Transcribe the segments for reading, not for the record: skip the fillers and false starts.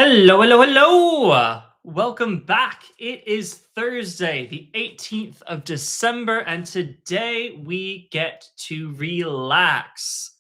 Hello, hello, hello. Welcome back. It is Thursday, the 18th of December, and today we get to relax.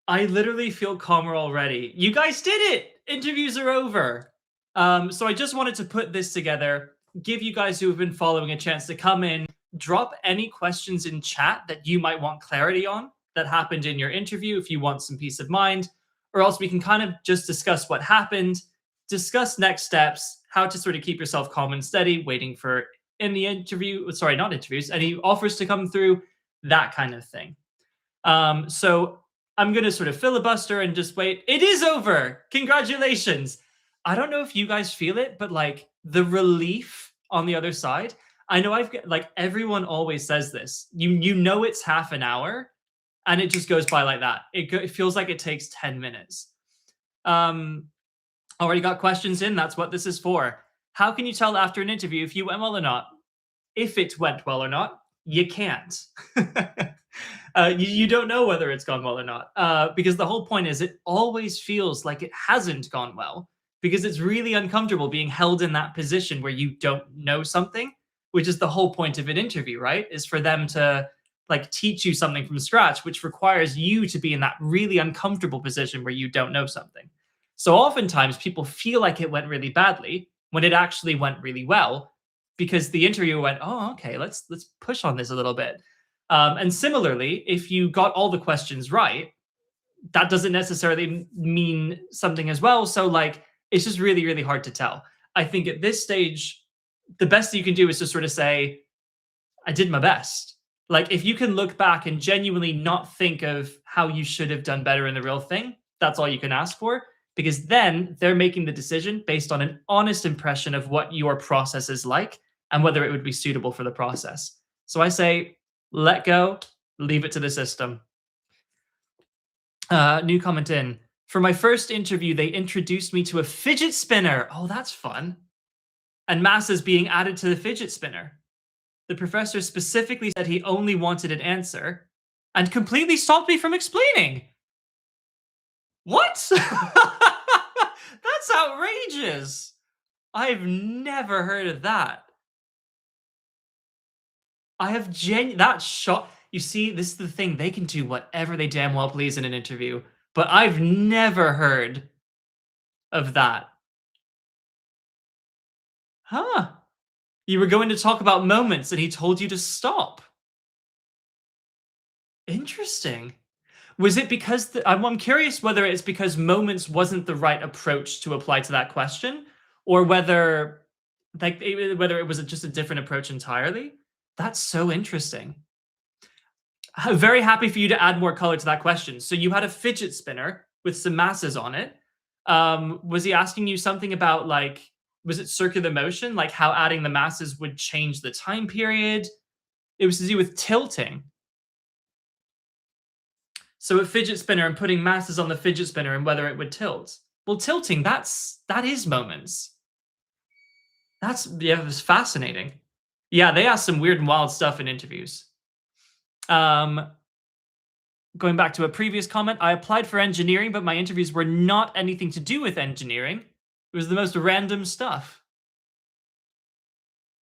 I literally feel calmer already. You guys did it. Interviews are over. So I just wanted to put this together, give you guys who have been following a chance to come in, drop any questions in chat that you might want clarity on that happened in your interview if you want some peace of mind, or else we can kind of just discuss what happened, discuss next steps, how to sort of keep yourself calm and steady, waiting for any interview, sorry, not interviews, any offers to come through, that kind of thing. So I'm going to sort of filibuster and just wait. It is over. Congratulations. I don't know if you guys feel it, but like the relief on the other side. I know I've got like everyone always says this. You know it's half an hour and it just goes by like that. It feels like it takes 10 minutes. Already got questions in. That's what this is for. How can you tell after an interview if you went well or not? If it went well or not, you can't. You don't know whether it's gone well or not, because the whole point is it always feels like it hasn't gone well because it's really uncomfortable being held in that position where you don't know something, which is the whole point of an interview, right? Is for them to like teach you something from scratch, which requires you to be in that really uncomfortable position where you don't know something. So oftentimes people feel like it went really badly when it actually went really well because the interviewer went, oh, okay, let's push on this a little bit. And similarly, if you got all the questions right, that doesn't necessarily mean something as well. So like, it's just really, really hard to tell. I think at this stage, the best that you can do is to sort of say, I did my best. Like if you can look back and genuinely not think of how you should have done better in the real thing, that's all you can ask for. Because then they're making the decision based on an honest impression of what your process is like and whether it would be suitable for the process. So I say, let go, leave it to the system. New comment in. For my first interview, they introduced me to a fidget spinner. Oh, that's fun. And masses being added to the fidget spinner. The professor specifically said he only wanted an answer and completely stopped me from explaining. What? That's outrageous. I've never heard of that. I have that shot. You see, this is the thing. They can do whatever they damn well please in an interview, but I've never heard of that. Huh. You were going to talk about moments and he told you to stop. Interesting. Was it because I'm curious whether it's because moments wasn't the right approach to apply to that question, or whether whether it was just a different approach entirely. That's so interesting. I'm very happy for you to add more color to that question. So you had a fidget spinner with some masses on it. Was he asking you something about like, was it circular motion, like how adding the masses would change the time period? It was to do with tilting. So a fidget spinner and putting masses on the fidget spinner and whether it would tilt. Well, tilting, that is moments. It's fascinating. Yeah, they ask some weird and wild stuff in interviews. Going back to a previous comment, I applied for engineering, but my interviews were not anything to do with engineering. It was the most random stuff.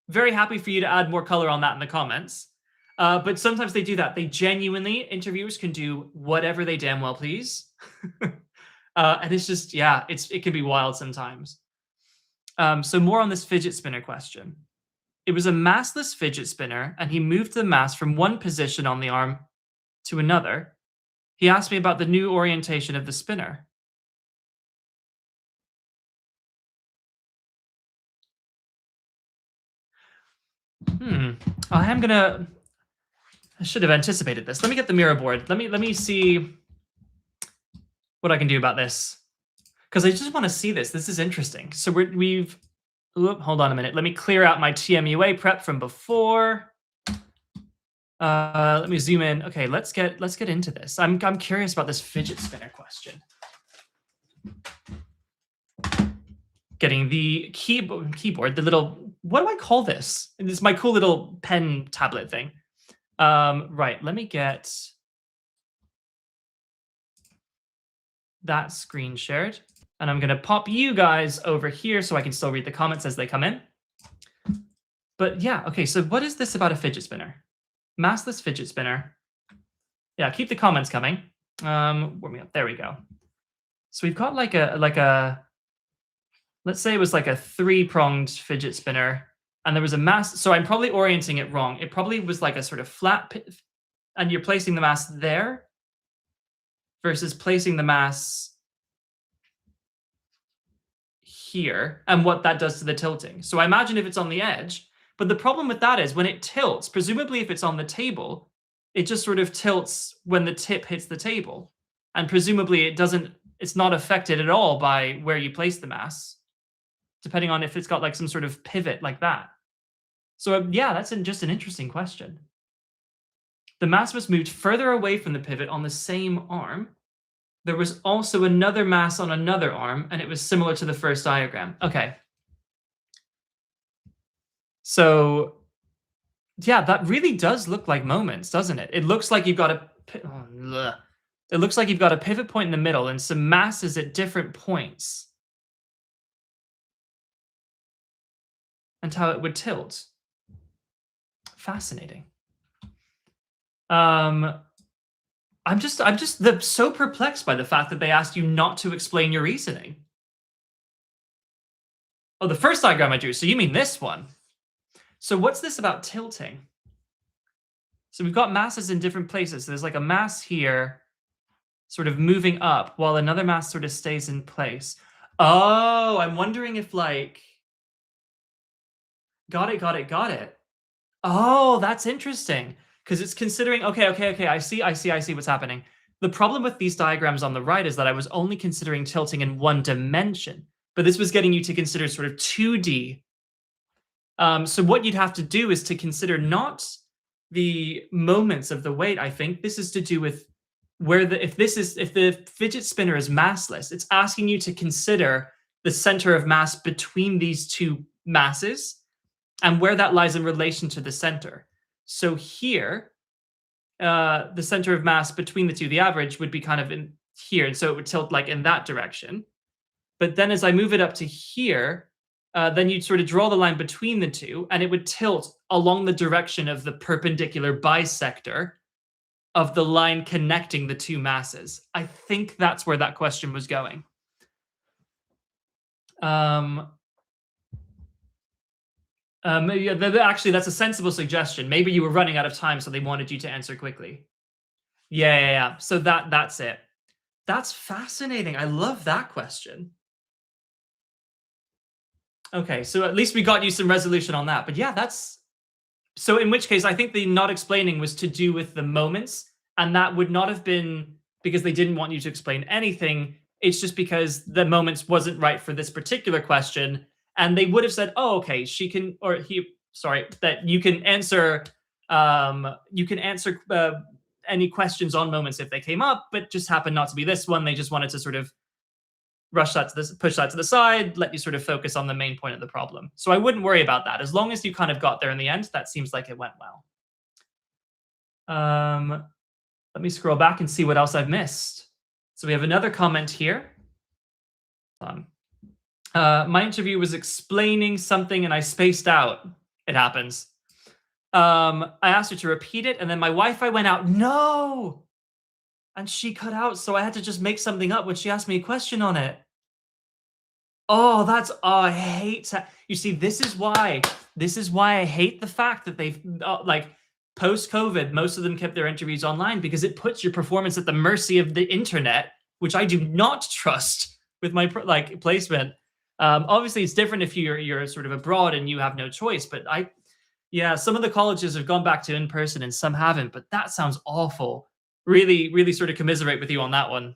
Very happy for you to add more color on that in the comments. But sometimes they do that. They genuinely, interviewers can do whatever they damn well please. And it's just, yeah, it can be wild sometimes. So more on this fidget spinner question. It was a massless fidget spinner, and he moved the mass from one position on the arm to another. He asked me about the new orientation of the spinner. I should have anticipated this. Let me get the mirror board. Let me see what I can do about this, because I just want to see this. This is interesting. So hold on a minute. Let me clear out my TMUA prep from before. Let me zoom in. Okay, let's get into this. I'm curious about this fidget spinner question. Getting the keyboard, the little, what do I call this? It's my cool little pen tablet thing. Right, let me get that screen shared. And I'm going to pop you guys over here so I can still read the comments as they come in. But yeah, okay, so what is this about a fidget spinner? Massless fidget spinner. Yeah, keep the comments coming. Warm me up. There we go. So we've got like a let's say it was like a 3-pronged fidget spinner, and there was a mass. So I'm probably orienting it wrong. It probably was like a sort of flat, and you're placing the mass there versus placing the mass here, and what that does to the tilting. So I imagine if it's on the edge, but the problem with that is when it tilts, presumably if it's on the table, it just sort of tilts when the tip hits the table. And presumably it's not affected at all by where you place the mass, depending on if it's got like some sort of pivot like that. So yeah, that's just an interesting question. The mass was moved further away from the pivot on the same arm. There was also another mass on another arm, and it was similar to the first diagram. Okay. So yeah, that really does look like moments, doesn't it? It looks like you've got it looks like you've got a pivot point in the middle and some masses at different points. And how it would tilt. Fascinating. I'm just so perplexed by the fact that they asked you not to explain your reasoning. Oh, the first diagram I drew. So you mean this one? So what's this about tilting? So we've got masses in different places. So there's like a mass here, sort of moving up, while another mass sort of stays in place. Oh, I'm wondering if like... Got it. Oh, that's interesting. Because it's considering, okay, I see what's happening. The problem with these diagrams on the right is that I was only considering tilting in one dimension, but this was getting you to consider sort of 2D. So what you'd have to do is to consider not the moments of the weight, I think. This is to do with where if the fidget spinner is massless, it's asking you to consider the center of mass between these two masses and where that lies in relation to the center. So here, the center of mass between the two, the average, would be kind of in here, and so it would tilt like in that direction. But then as I move it up to here, then you'd sort of draw the line between the two, and it would tilt along the direction of the perpendicular bisector of the line connecting the two masses. I think that's where that question was going. Actually, that's a sensible suggestion. Maybe you were running out of time, so they wanted you to answer quickly. Yeah. So that's it. That's fascinating. I love that question. Okay, so at least we got you some resolution on that. But yeah, that's... So in which case, I think the not explaining was to do with the moments, and that would not have been because they didn't want you to explain anything. It's just because the moments wasn't right for this particular question, and they would have said, "Oh, okay, she can," or he, sorry, that you can answer, any questions on moments if they came up, but just happened not to be this one. They just wanted to sort of push that to the side, let you sort of focus on the main point of the problem. So I wouldn't worry about that. As long as you kind of got there in the end, that seems like it went well. Let me scroll back and see what else I've missed. So we have another comment here. My interview was explaining something and I spaced out. It happens. I asked her to repeat it, and then my Wi-Fi went out. No! And she cut out, so I had to just make something up when she asked me a question on it. Oh, I hate that. You see, this is why I hate the fact that they've, like, post-COVID, most of them kept their interviews online, because it puts your performance at the mercy of the internet, which I do not trust with my, like, placement. Obviously, it's different if you're sort of abroad and you have no choice, but yeah, some of the colleges have gone back to in-person and some haven't, but that sounds awful. Really, really sort of commiserate with you on that one.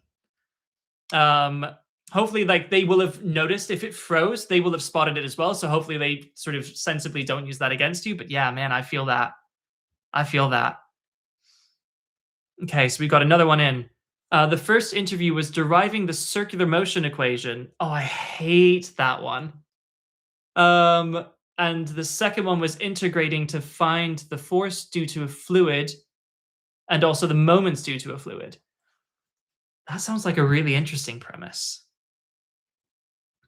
Hopefully, like, they will have noticed if it froze, they will have spotted it as well. So hopefully they sort of sensibly don't use that against you. But yeah, man, I feel that. Okay, so we got another one in. The first interview was deriving the circular motion equation. Oh, I hate that one. And the second one was integrating to find the force due to a fluid and also the moments due to a fluid. That sounds like a really interesting premise.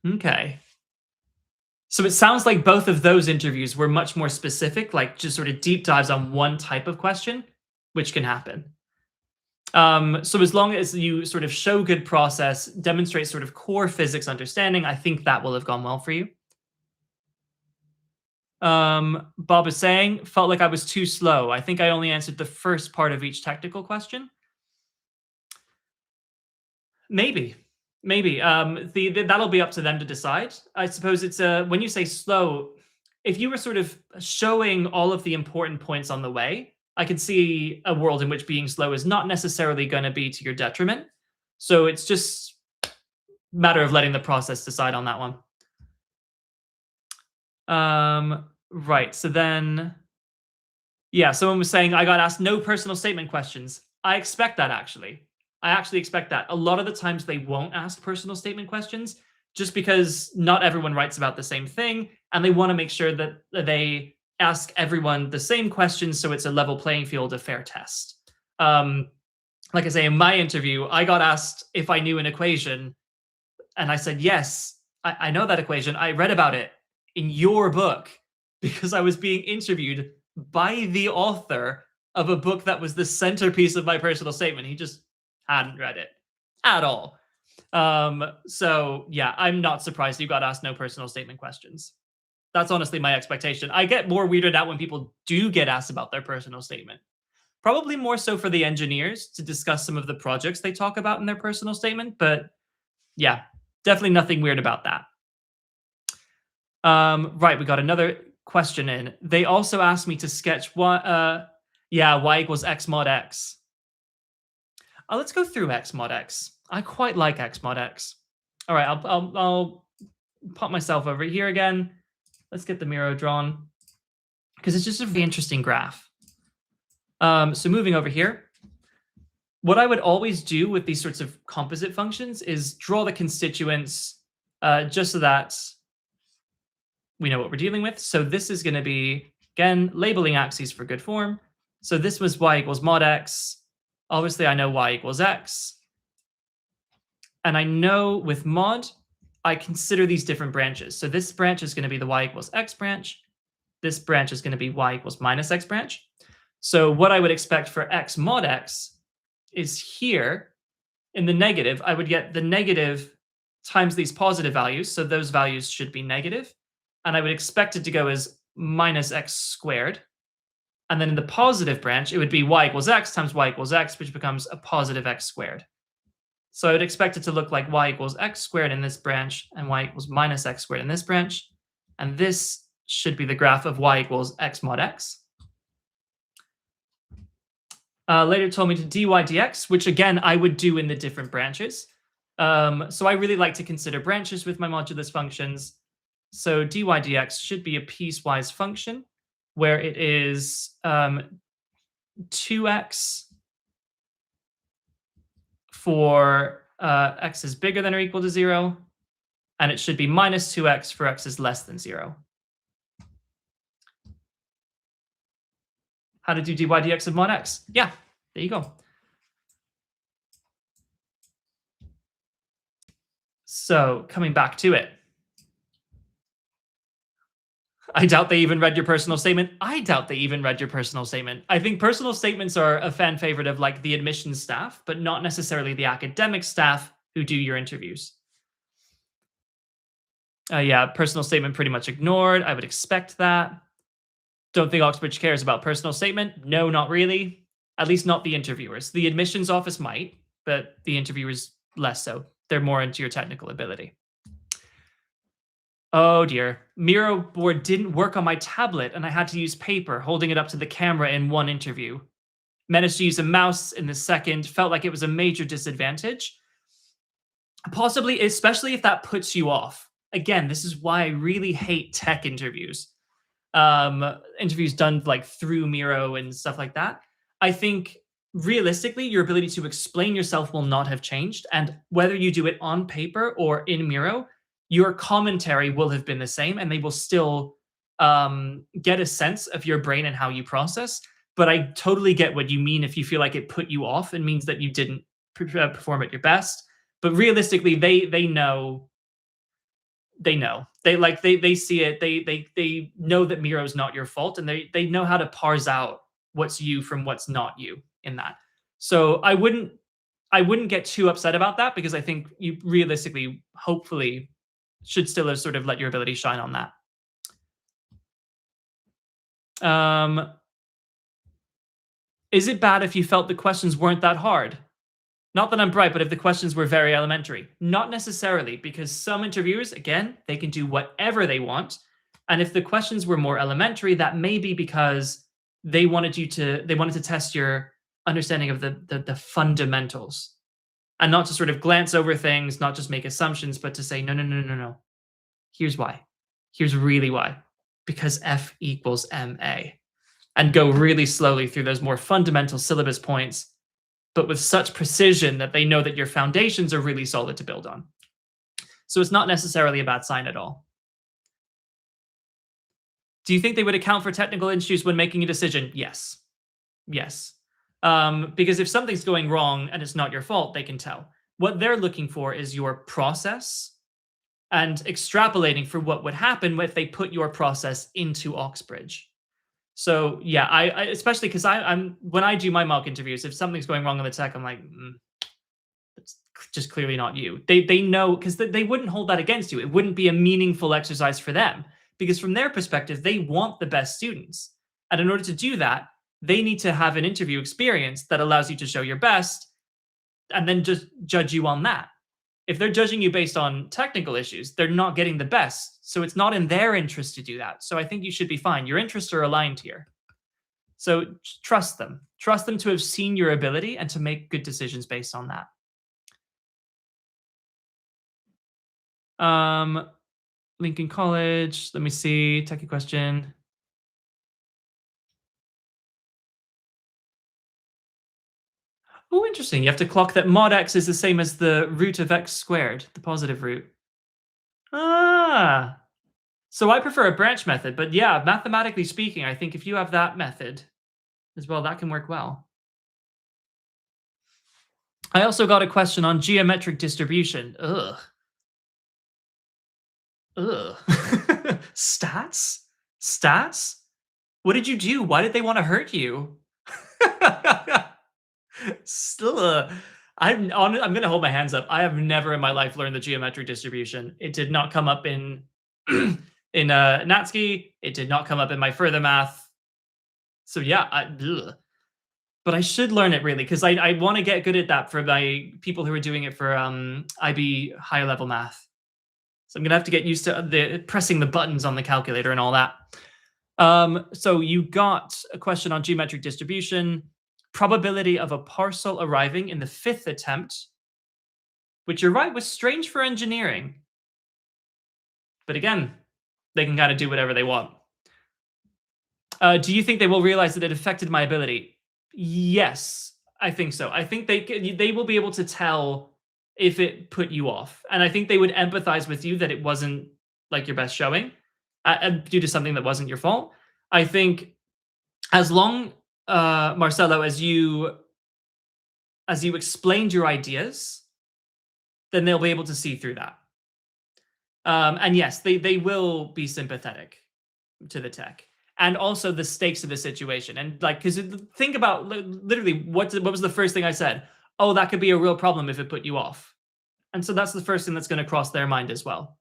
Okay. So it sounds like both of those interviews were much more specific, like just sort of deep dives on one type of question, which can happen. So as long as you sort of show good process, demonstrate sort of core physics understanding, I think that will have gone well for you. Bob is saying, felt like I was too slow. I think I only answered the first part of each technical question. Maybe, maybe. That'll be up to them to decide. I suppose it's when you say slow, if you were sort of showing all of the important points on the way, I could see a world in which being slow is not necessarily going to be to your detriment. So it's just matter of letting the process decide on that one. Right. So then, yeah, someone was saying I got asked no personal statement questions. I expect that actually. I actually expect that. A lot of the times they won't ask personal statement questions just because not everyone writes about the same thing and they want to make sure that they ask everyone the same questions so it's a level playing field, a fair test. Like I say, in my interview, I got asked if I knew an equation and I said, yes, I know that equation. I read about it in your book because I was being interviewed by the author of a book that was the centerpiece of my personal statement. He just hadn't read it at all. So yeah, I'm not surprised you got asked no personal statement questions. That's honestly my expectation. I get more weirded out when people do get asked about their personal statement. Probably more so for the engineers to discuss some of the projects they talk about in their personal statement, but yeah, definitely nothing weird about that. Right, we got another question in. They also asked me to sketch y equals x mod x. Let's go through x mod x. I quite like x mod x. All right, I'll pop myself over here again. Let's get the Miro drawn because it's just a really interesting graph. So moving over here, what I would always do with these sorts of composite functions is draw the constituents just so that we know what we're dealing with. So this is going to be, again, labeling axes for good form. So this was y equals mod x. Obviously, I know y equals x. And I know with mod, I consider these different branches. So this branch is going to be the y equals x branch. This branch is going to be y equals minus x branch. So what I would expect for x mod x is here in the negative, I would get the negative times these positive values. So those values should be negative. And I would expect it to go as minus x squared. And then in the positive branch, it would be y equals x times y equals x, which becomes a positive x squared. So I would expect it to look like y equals x squared in this branch and y equals minus x squared in this branch. And this should be the graph of y equals x mod x. Later told me to dy dx, which again, I would do in the different branches. So I really like to consider branches with my modulus functions. So dy dx should be a piecewise function where it is 2x for x is bigger than or equal to 0, and it should be minus 2x for x is less than 0. How to do dy dx of mod x? Yeah, there you go. So coming back to it. I doubt they even read your personal statement. I doubt they even read your personal statement. I think personal statements are a fan favorite of like the admissions staff, but not necessarily the academic staff who do your interviews. Yeah, personal statement pretty much ignored. I would expect that. Don't think Oxbridge cares about personal statement. No, not really. At least not the interviewers. The admissions office might, but the interviewers less so. They're more into your technical ability. Oh dear. Miro board didn't work on my tablet and I had to use paper, holding it up to the camera in one interview. Managed to use a mouse in the second, felt like it was a major disadvantage. Possibly, especially if that puts you off. Again, this is why I really hate tech interviews. Interviews done like through Miro and stuff like that. I think realistically, your ability to explain yourself will not have changed. And whether you do it on paper or in Miro, your commentary will have been the same and they will still get a sense of your brain and how you process. But I totally get what you mean if you feel like it put you off and means that you didn't perform at your best. But realistically, they know they know. They see it. They know that Miro's not your fault, and they know how to parse out what's you from what's not you in that. So I wouldn't get too upset about that, because I think you realistically, hopefully, should still have sort of let your ability shine on that. Is it bad if you felt the questions weren't that hard? Not that I'm bright, but if the questions were very elementary. Not necessarily, because some interviewers, again, they can do whatever they want. And if the questions were more elementary, that may be because they wanted to test your understanding of the fundamentals, and not to sort of glance over things, not just make assumptions, but to say, no, no, no, no, no. Here's why. Here's really why. Because F equals MA. And go really slowly through those more fundamental syllabus points, but with such precision that they know that your foundations are really solid to build on. So it's not necessarily a bad sign at all. Do you think they would account for technical issues when making a decision? Yes. Yes. Because if something's going wrong and it's not your fault, they can tell. What they're looking for is your process and extrapolating for what would happen if they put your process into Oxbridge. So yeah, I especially because I'm when I do my mock interviews, if something's going wrong on the tech, I'm like, it's just clearly not you. They know, because they wouldn't hold that against you. It wouldn't be a meaningful exercise for them, because from their perspective, they want the best students. And in order to do that, they need to have an interview experience that allows you to show your best, and then just judge you on that. If they're judging you based on technical issues, they're not getting the best. So it's not in their interest to do that. So I think you should be fine. Your interests are aligned here. So trust them. Trust them to have seen your ability and to make good decisions based on that. Lincoln College. Let me see. Techie question. Oh, interesting. You have to clock that mod x is the same as the root of x squared, the positive root. Ah. So I prefer a branch method, but yeah, mathematically speaking, I think if you have that method as well, that can work well. I also got a question on geometric distribution. Ugh. Stats? Stats? What did you do? Why did they want to hurt you? Still, I'm going to hold my hands up. I have never in my life learned the geometric distribution. It did not come up in Natsuki. It did not come up in my further math. So yeah, but I should learn it really, because I want to get good at that for my people who are doing it for IB higher level math. So I'm gonna have to get used to pressing the buttons on the calculator and all that. So you got a question on geometric distribution. Probability of a parcel arriving in the 5th attempt, which you're right was strange for engineering. But again, they can kind of do whatever they want. Do you think they will realize that it affected my ability? Yes, I think so. I think they will be able to tell if it put you off. And I think they would empathize with you that it wasn't like your best showing due to something that wasn't your fault. I think as long Marcelo, as you explained your ideas, then they'll be able to see through that. And yes, they will be sympathetic to the tech, and also the stakes of the situation. And like, because think about literally what was the first thing I said? Oh, that could be a real problem if it put you off. And so that's the first thing that's going to cross their mind as well.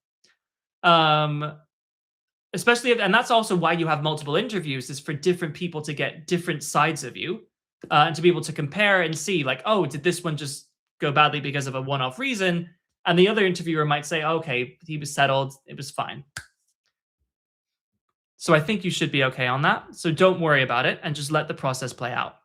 Especially if, and that's also why you have multiple interviews, is for different people to get different sides of you, and to be able to compare and see like, oh, did this one just go badly because of a one-off reason? And the other interviewer might say, okay, he was settled, it was fine. So I think you should be okay on that. So don't worry about it and just let the process play out.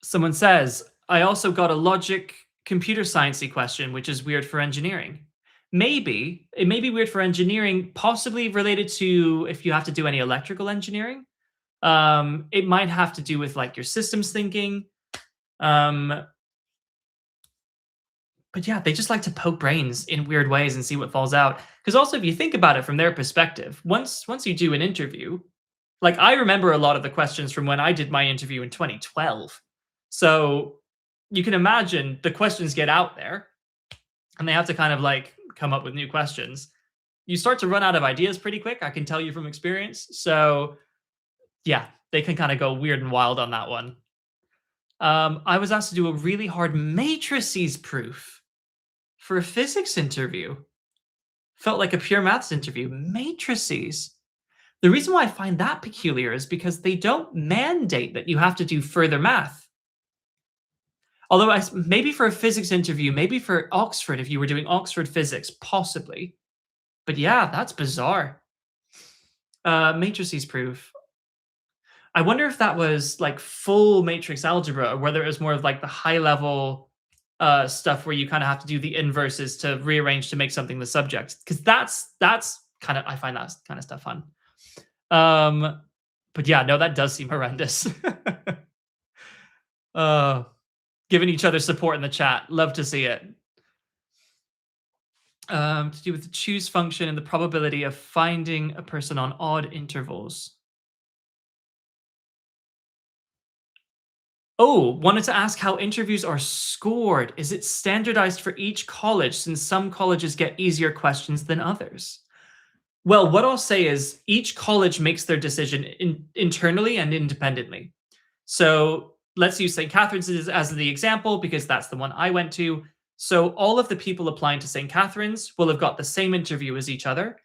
Someone says, I also got a logic computer sciencey question, which is weird for engineering. Maybe it may be weird for engineering, possibly related to if you have to do any electrical engineering. It might have to do with like your systems thinking. But yeah, they just like to poke brains in weird ways and see what falls out. Because also, if you think about it from their perspective, once you do an interview, like I remember a lot of the questions from when I did my interview in 2012. So you can imagine the questions get out there. and they have to kind of like come up with new questions, you start to run out of ideas pretty quick. I can tell you from experience. So yeah, they can kind of go weird and wild on that one. I was asked to do a really hard matrices proof for a physics interview. Felt like a pure maths interview. Matrices. The reason why I find that peculiar is because they don't mandate that you have to do further math. Although maybe for a physics interview, maybe for Oxford, if you were doing Oxford physics, possibly. But yeah, that's bizarre. Matrices proof. I wonder if that was like full matrix algebra or whether it was more of like the high level stuff where you kind of have to do the inverses to rearrange to make something the subject. Because that's kind of, I find that kind of stuff fun. But yeah, no, that does seem horrendous. Giving each other support in the chat. Love to see it. To do with the choose function and the probability of finding a person on odd intervals. Oh, wanted to ask how interviews are scored. Is it standardized for each college since some colleges get easier questions than others? Well, what I'll say is each college makes their decision internally and independently. So let's use St. Catherine's as the example because that's the one I went to. So all of the people applying to St. Catherine's will have got the same interview as each other.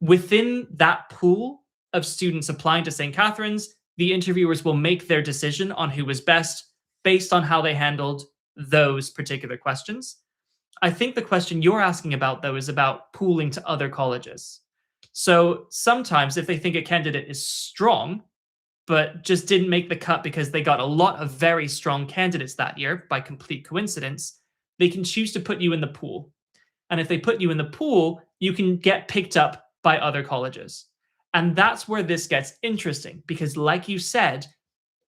Within that pool of students applying to St. Catherine's, the interviewers will make their decision on who was best based on how they handled those particular questions. I think the question you're asking about, though, is about pooling to other colleges. So sometimes if they think a candidate is strong, but just didn't make the cut because they got a lot of very strong candidates that year by complete coincidence, they can choose to put you in the pool. And if they put you in the pool, you can get picked up by other colleges. And that's where this gets interesting because, like you said,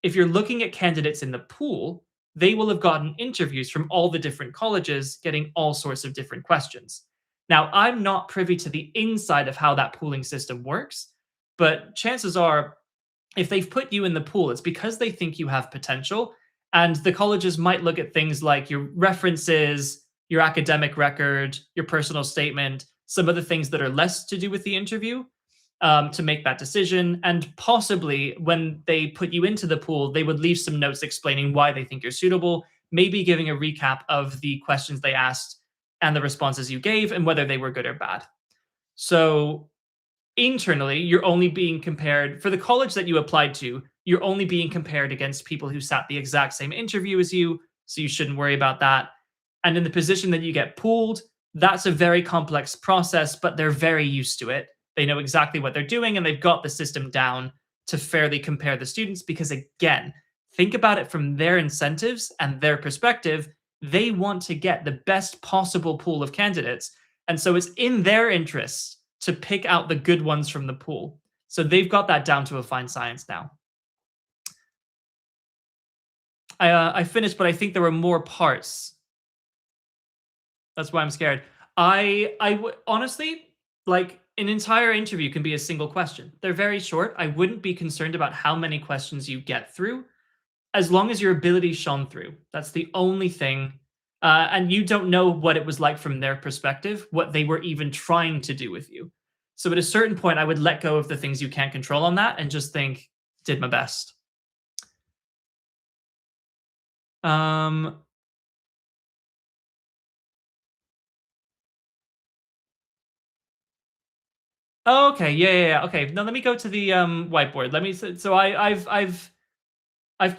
if you're looking at candidates in the pool, they will have gotten interviews from all the different colleges getting all sorts of different questions. Now, I'm not privy to the inside of how that pooling system works, but chances are if they've put you in the pool, it's because they think you have potential. And the colleges might look at things like your references, your academic record, your personal statement, some of the things that are less to do with the interview to make that decision. And possibly when they put you into the pool, they would leave some notes explaining why they think you're suitable, maybe giving a recap of the questions they asked and the responses you gave and whether they were good or bad. So internally, you're only being compared for the college that you applied to. You're only being compared against people who sat the exact same interview as you. So you shouldn't worry about that. And in the position that you get pooled, that's a very complex process, but they're very used to it. They know exactly what they're doing and they've got the system down to fairly compare the students because, again, think about it from their incentives and their perspective. They want to get the best possible pool of candidates. And so it's in their interest to pick out the good ones from the pool. So they've got that down to a fine science now. I finished, but I think there were more parts. That's why I'm scared. Honestly, like an entire interview can be a single question. They're very short. I wouldn't be concerned about how many questions you get through, as long as your ability shone through. That's the only thing. And you don't know what it was like from their perspective, what they were even trying to do with you. So at a certain point, I would let go of the things you can't control on that and just think, did my best. Oh, okay, yeah. Okay, now let me go to the whiteboard. Let me. So I've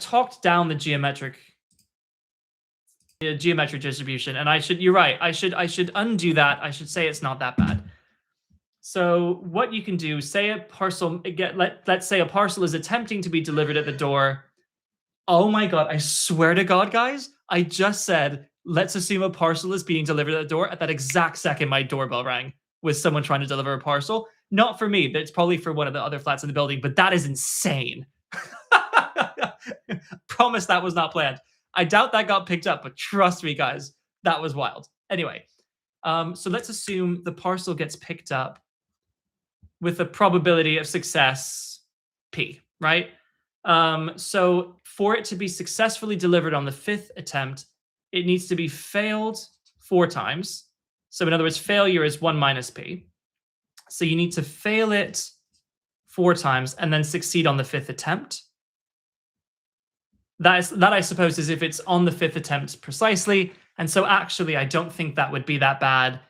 talked down the geometric distribution, and I should. You're right. I should undo that. I should say it's not that bad. So what you can do, say a parcel. Let's say a parcel is attempting to be delivered at the door. Oh my god! I swear to God, guys, I just said let's assume a parcel is being delivered at the door. At that exact second, my doorbell rang with someone trying to deliver a parcel. Not for me. That's probably for one of the other flats in the building, but that is insane. Promise that was not planned. I doubt that got picked up, but trust me, guys, that was wild. Anyway, so let's assume the parcel gets picked up with a probability of success P, right? So for it to be successfully delivered on the 5th attempt, it needs to be failed 4 times So in other words, failure is 1 minus p. So you need to fail it 4 times and then succeed on the 5th attempt. That I suppose is if it's on the 5th attempt precisely. And so actually, I don't think that would be that bad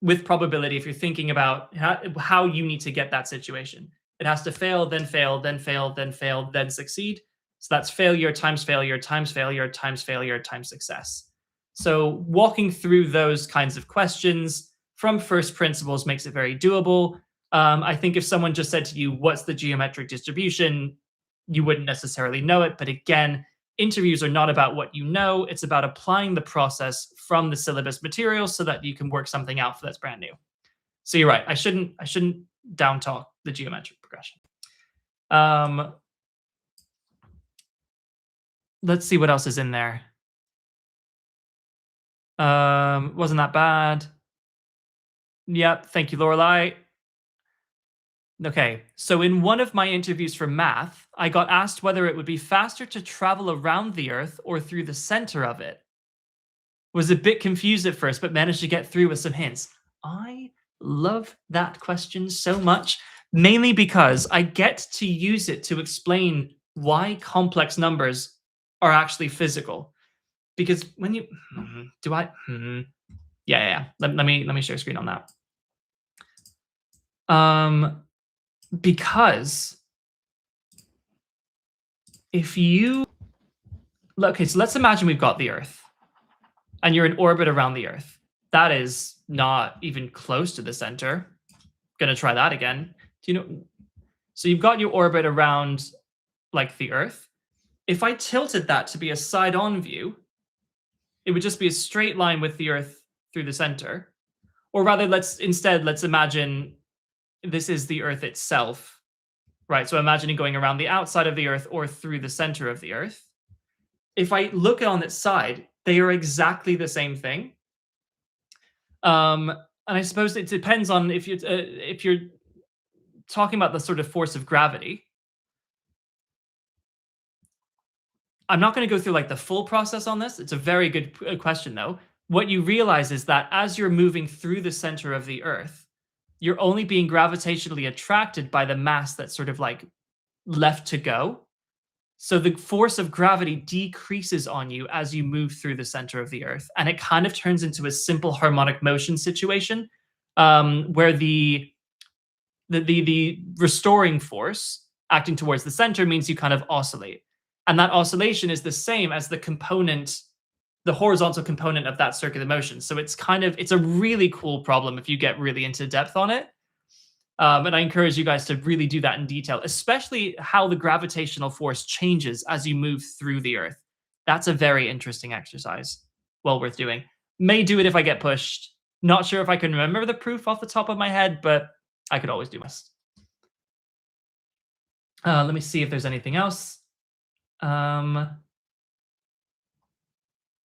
with probability if you're thinking about how you need to get that situation. It has to fail, then fail, then fail, then fail, then succeed. So that's failure times failure times failure times failure times success. So walking through those kinds of questions from first principles makes it very doable. I think if someone just said to you, what's the geometric distribution? You wouldn't necessarily know it. But again, interviews are not about what you know. It's about applying the process from the syllabus material so that you can work something out that's brand new. So you're right. I shouldn't down talk the geometric progression. Let's see what else is in there. Wasn't that bad. Yep. Thank you, Lorelai. Okay, so in one of my interviews for math, I got asked whether it would be faster to travel around the Earth or through the center of it. Was a bit confused at first, but managed to get through with some hints. I love that question so much, mainly because I get to use it to explain why complex numbers are actually physical. Because when you yeah. Let me share screen on that. Because if you okay, so let's imagine we've got the Earth and you're in orbit around the Earth. That is not even close to the center. Gonna try that again. Do you know? So you've got your orbit around like the Earth. If I tilted that to be a side-on view, it would just be a straight line with the Earth through the center. Or rather, let's imagine this is the Earth itself, right? So imagining going around the outside of the Earth or through the center of the Earth. If I look on its side, they are exactly the same thing. And I suppose it depends on if you're talking about the sort of force of gravity. I'm not going to go through like the full process on this. It's a very good question, though. What you realize is that as you're moving through the center of the Earth, you're only being gravitationally attracted by the mass that's sort of like left to go. So the force of gravity decreases on you as you move through the center of the Earth. And it kind of turns into a simple harmonic motion situation where the restoring force acting towards the center means you kind of oscillate. And that oscillation is the same as the component, the horizontal component of that circular motion. So it's a really cool problem if you get really into depth on it. And I encourage you guys to really do that in detail, especially how the gravitational force changes as you move through the Earth. That's a very interesting exercise. Well worth doing. May do it if I get pushed. Not sure if I can remember the proof off the top of my head, but I could always do this. Let me see if there's anything else. Got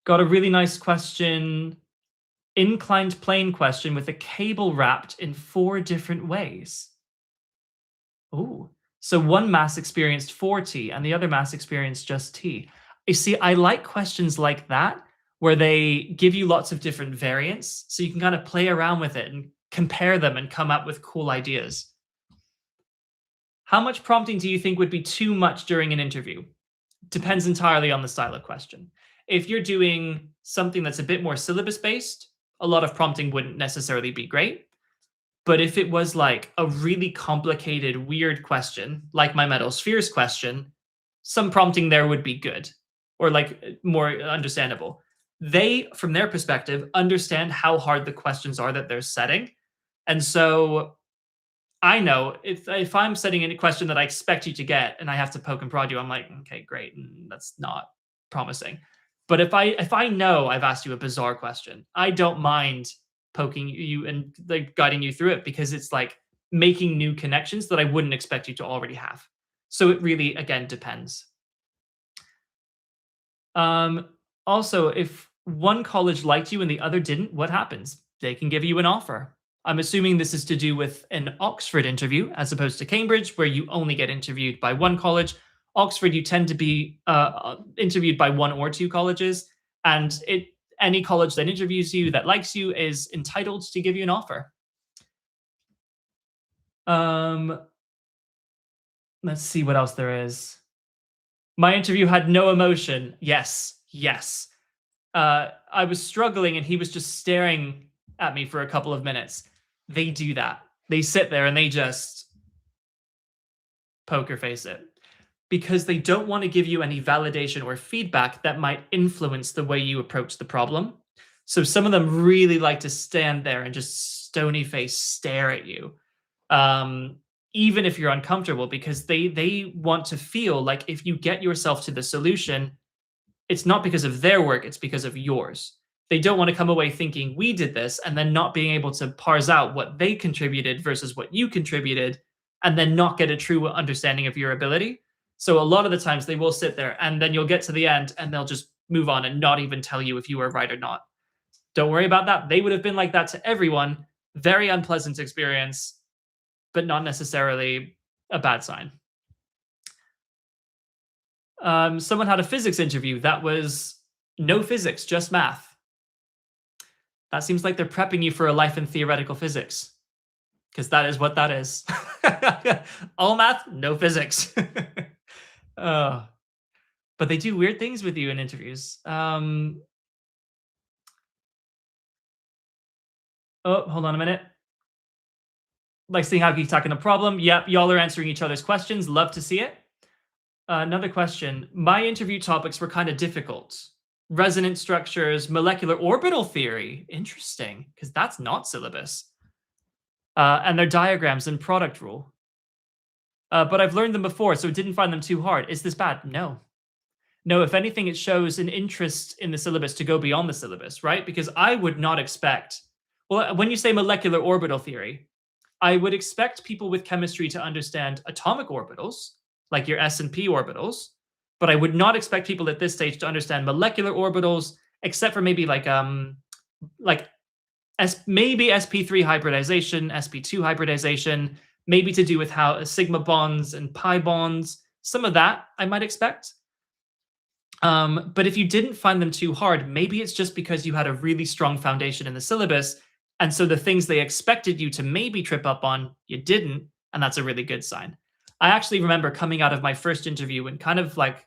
a really nice question. Inclined plane question with a cable wrapped in 4 different ways. Oh, so one mass experienced 4t and the other mass experienced just t. You see, I like questions like that where they give you lots of different variants so you can kind of play around with it and compare them and come up with cool ideas. How much prompting do you think would be too much during an interview? Depends entirely on the style of question. If you're doing something that's a bit more syllabus-based, a lot of prompting wouldn't necessarily be great. But if it was like a really complicated, weird question, like my metal spheres question, some prompting there would be good or like more understandable. They, from their perspective, understand how hard the questions are that they're setting. And so I know if I'm setting a question that I expect you to get and I have to poke and prod you, I'm like, okay, great. That's not promising. But if I know I've asked you a bizarre question, I don't mind poking you and like guiding you through it because it's like making new connections that I wouldn't expect you to already have. So it really, again, depends. Also, if one college liked you and the other didn't, what happens? They can give you an offer. I'm assuming this is to do with an Oxford interview as opposed to Cambridge, where you only get interviewed by one college. Oxford, you tend to be interviewed by 1 or 2 colleges, and it any college that interviews you, that likes you, is entitled to give you an offer. Um, let's see what else there is. My interview had no emotion. Yes, yes. I was struggling and he was just staring at me for a couple of minutes. They do that. They sit there and they just poker face it because they don't want to give you any validation or feedback that might influence the way you approach the problem. So some of them really like to stand there and just stony face stare at you, even if you're uncomfortable, because they want to feel like if you get yourself to the solution, it's not because of their work, it's because of yours. They don't want to come away thinking we did this and then not being able to parse out what they contributed versus what you contributed and then not get a true understanding of your ability. So a lot of the times they will sit there and then you'll get to the end and they'll just move on and not even tell you if you were right or not. Don't worry about that. They would have been like that to everyone. Very unpleasant experience, but not necessarily a bad sign. Someone had a physics interview that was no physics, just math. That seems like they're prepping you for a life in theoretical physics, because that is what that is. All math, no physics. But they do weird things with you in interviews. Oh, hold on a minute. Like seeing how you tackling a problem. Yep, y'all are answering each other's questions. Love to see it. Another question. My interview topics were kind of difficult. Resonance structures, molecular orbital theory. Interesting, because that's not syllabus. And their diagrams and product rule. But I've learned them before, so didn't find them too hard. Is this bad? No. No, if anything, it shows an interest in the syllabus to go beyond the syllabus, right? Because I would not expect, well, when you say molecular orbital theory, I would expect people with chemistry to understand atomic orbitals, like your S and P orbitals, but I would not expect people at this stage to understand molecular orbitals, except for maybe maybe sp3 hybridization, sp2 hybridization, maybe to do with how sigma bonds and pi bonds, some of that I might expect. But if you didn't find them too hard, maybe it's just because you had a really strong foundation in the syllabus, and so the things they expected you to maybe trip up on, you didn't, and that's a really good sign. I actually remember coming out of my first interview and kind of like,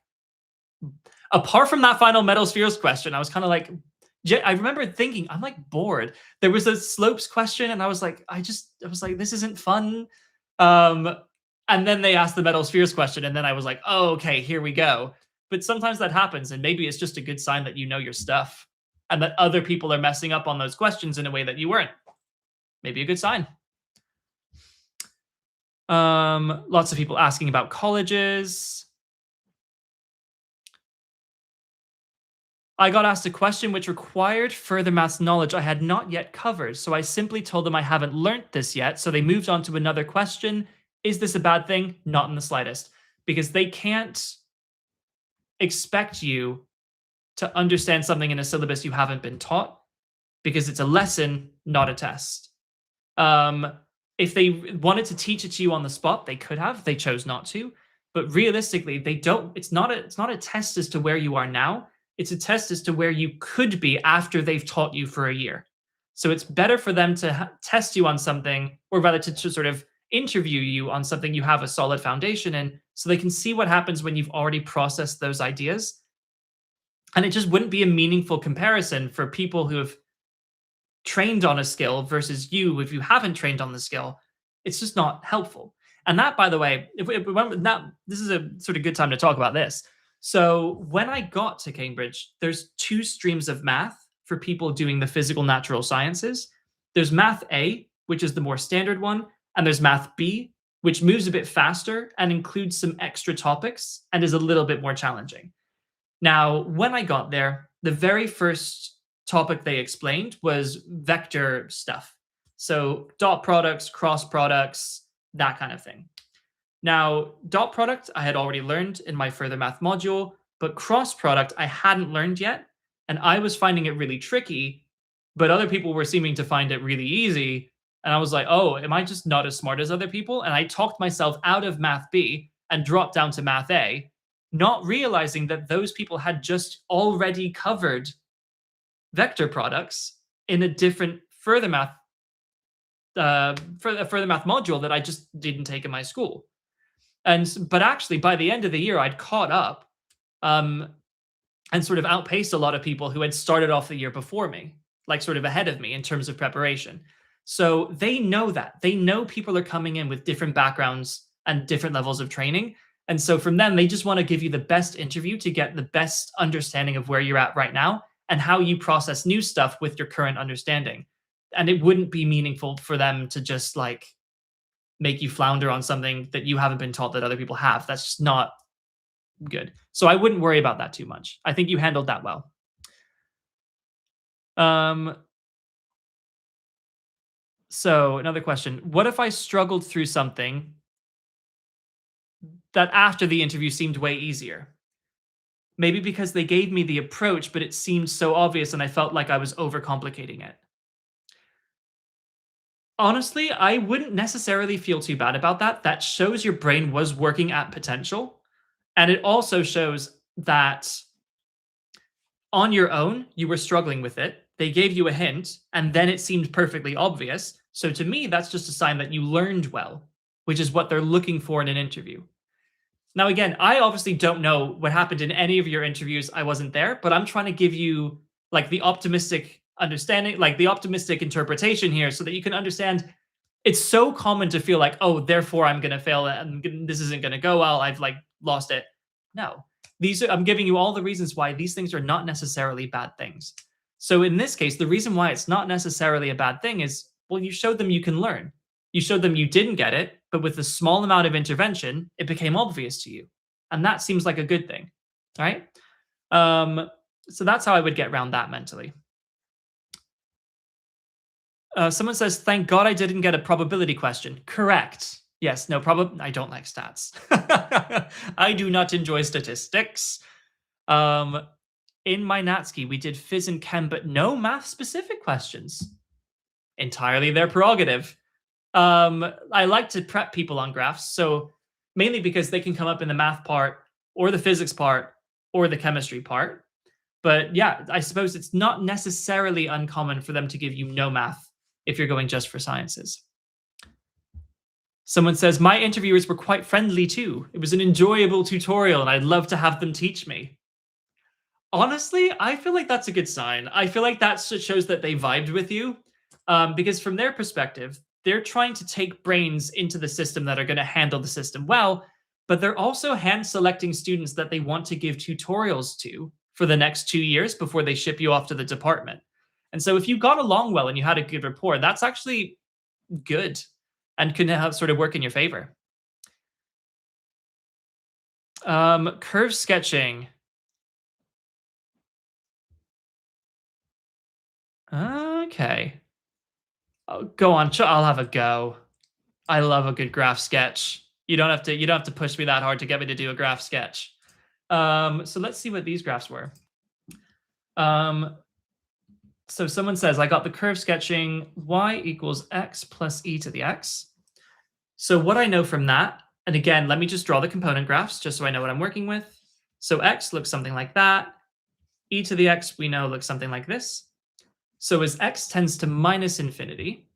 apart from that final metal spheres question, I was kind of like, I remember thinking, I'm like bored. There was a slopes question and I was like, this isn't fun. And then they asked the metal spheres question and then I was like, oh, okay, here we go. But sometimes that happens and maybe it's just a good sign that you know your stuff and that other people are messing up on those questions in a way that you weren't. Maybe a good sign. Lots of people asking about colleges. I got asked a question which required further maths knowledge I had not yet covered, so I simply told them I haven't learnt this yet, so they moved on to another question. Is this a bad thing? Not in the slightest, because they can't expect you to understand something in a syllabus you haven't been taught, because it's a lesson, not a test. If they wanted to teach it to you on the spot, they could have. They chose not to. But realistically, they don't. It's not a test as to where you are now. It's a test as to where you could be after they've taught you for a year. So it's better for them to test you on something, or rather to sort of interview you on something you have a solid foundation in, so they can see what happens when you've already processed those ideas. And it just wouldn't be a meaningful comparison for people who have trained on a skill versus you if you haven't trained on the skill. It's just not helpful. And that, by the way, this is a sort of good time to talk about this. So when I got to Cambridge, there's two streams of math for people doing the physical natural sciences. There's Math A, which is the more standard one, and there's Math B, which moves a bit faster and includes some extra topics and is a little bit more challenging. Now, when I got there, the very first topic they explained was vector stuff. So dot products, cross products, that kind of thing. Now, dot product I had already learned in my further math module, but cross product I hadn't learned yet, and I was finding it really tricky, but other people were seeming to find it really easy, and I was like, oh, am I just not as smart as other people? And I talked myself out of Math B and dropped down to Math A, not realizing that those people had just already covered vector products in a different further math further math module that I just didn't take in my school. But actually, by the end of the year, I'd caught up and sort of outpaced a lot of people who had started off the year before me, like sort of ahead of me in terms of preparation. So they know that. They know people are coming in with different backgrounds and different levels of training. And so from them, they just want to give you the best interview to get the best understanding of where you're at right now and how you process new stuff with your current understanding. And it wouldn't be meaningful for them to just like make you flounder on something that you haven't been taught that other people have. That's just not good. So I wouldn't worry about that too much. I think you handled that well. So another question. What if I struggled through something that after the interview seemed way easier? Maybe because they gave me the approach, but it seemed so obvious and I felt like I was overcomplicating it. Honestly, I wouldn't necessarily feel too bad about that. That shows your brain was working at potential. And it also shows that on your own, you were struggling with it. They gave you a hint, and then it seemed perfectly obvious. So to me, that's just a sign that you learned well, which is what they're looking for in an interview. Now, again, I obviously don't know what happened in any of your interviews. I wasn't there, but I'm trying to give you like the optimistic understanding, like the optimistic interpretation here so that you can understand it's so common to feel like, oh, therefore I'm going to fail and this isn't going to go well. I've like lost it. No, I'm giving you all the reasons why these things are not necessarily bad things. So in this case, the reason why it's not necessarily a bad thing is, well, you showed them you can learn. You showed them you didn't get it, but with a small amount of intervention, it became obvious to you. And that seems like a good thing, right? So that's how I would get around that mentally. Someone says, thank God I didn't get a probability question. Correct. Yes, no problem. I don't like stats. I do not enjoy statistics. In my Natski, we did phys and chem, but no math-specific questions. Entirely their prerogative. I like to prep people on graphs, so mainly because they can come up in the math part, or the physics part, or the chemistry part. But yeah, I suppose it's not necessarily uncommon for them to give you no math if you're going just for sciences. Someone says, my interviewers were quite friendly too. It was an enjoyable tutorial and I'd love to have them teach me. Honestly, I feel like that's a good sign. I feel like that shows that they vibed with you because from their perspective, they're trying to take brains into the system that are going to handle the system well, but they're also hand-selecting students that they want to give tutorials to for the next 2 years before they ship you off to the department. And so if you got along well and you had a good rapport, that's actually good and can have sort of work in your favor. Curve sketching. Okay. Oh, go on. I'll have a go. I love a good graph sketch. You don't have to push me that hard to get me to do a graph sketch. So let's see what these graphs were. So someone says, I got the curve sketching y equals x plus e to the x. So what I know from that, and again, let me just draw the component graphs just so I know what I'm working with. So x looks something like that. E to the x we know looks something like this. So as x tends to minus infinity,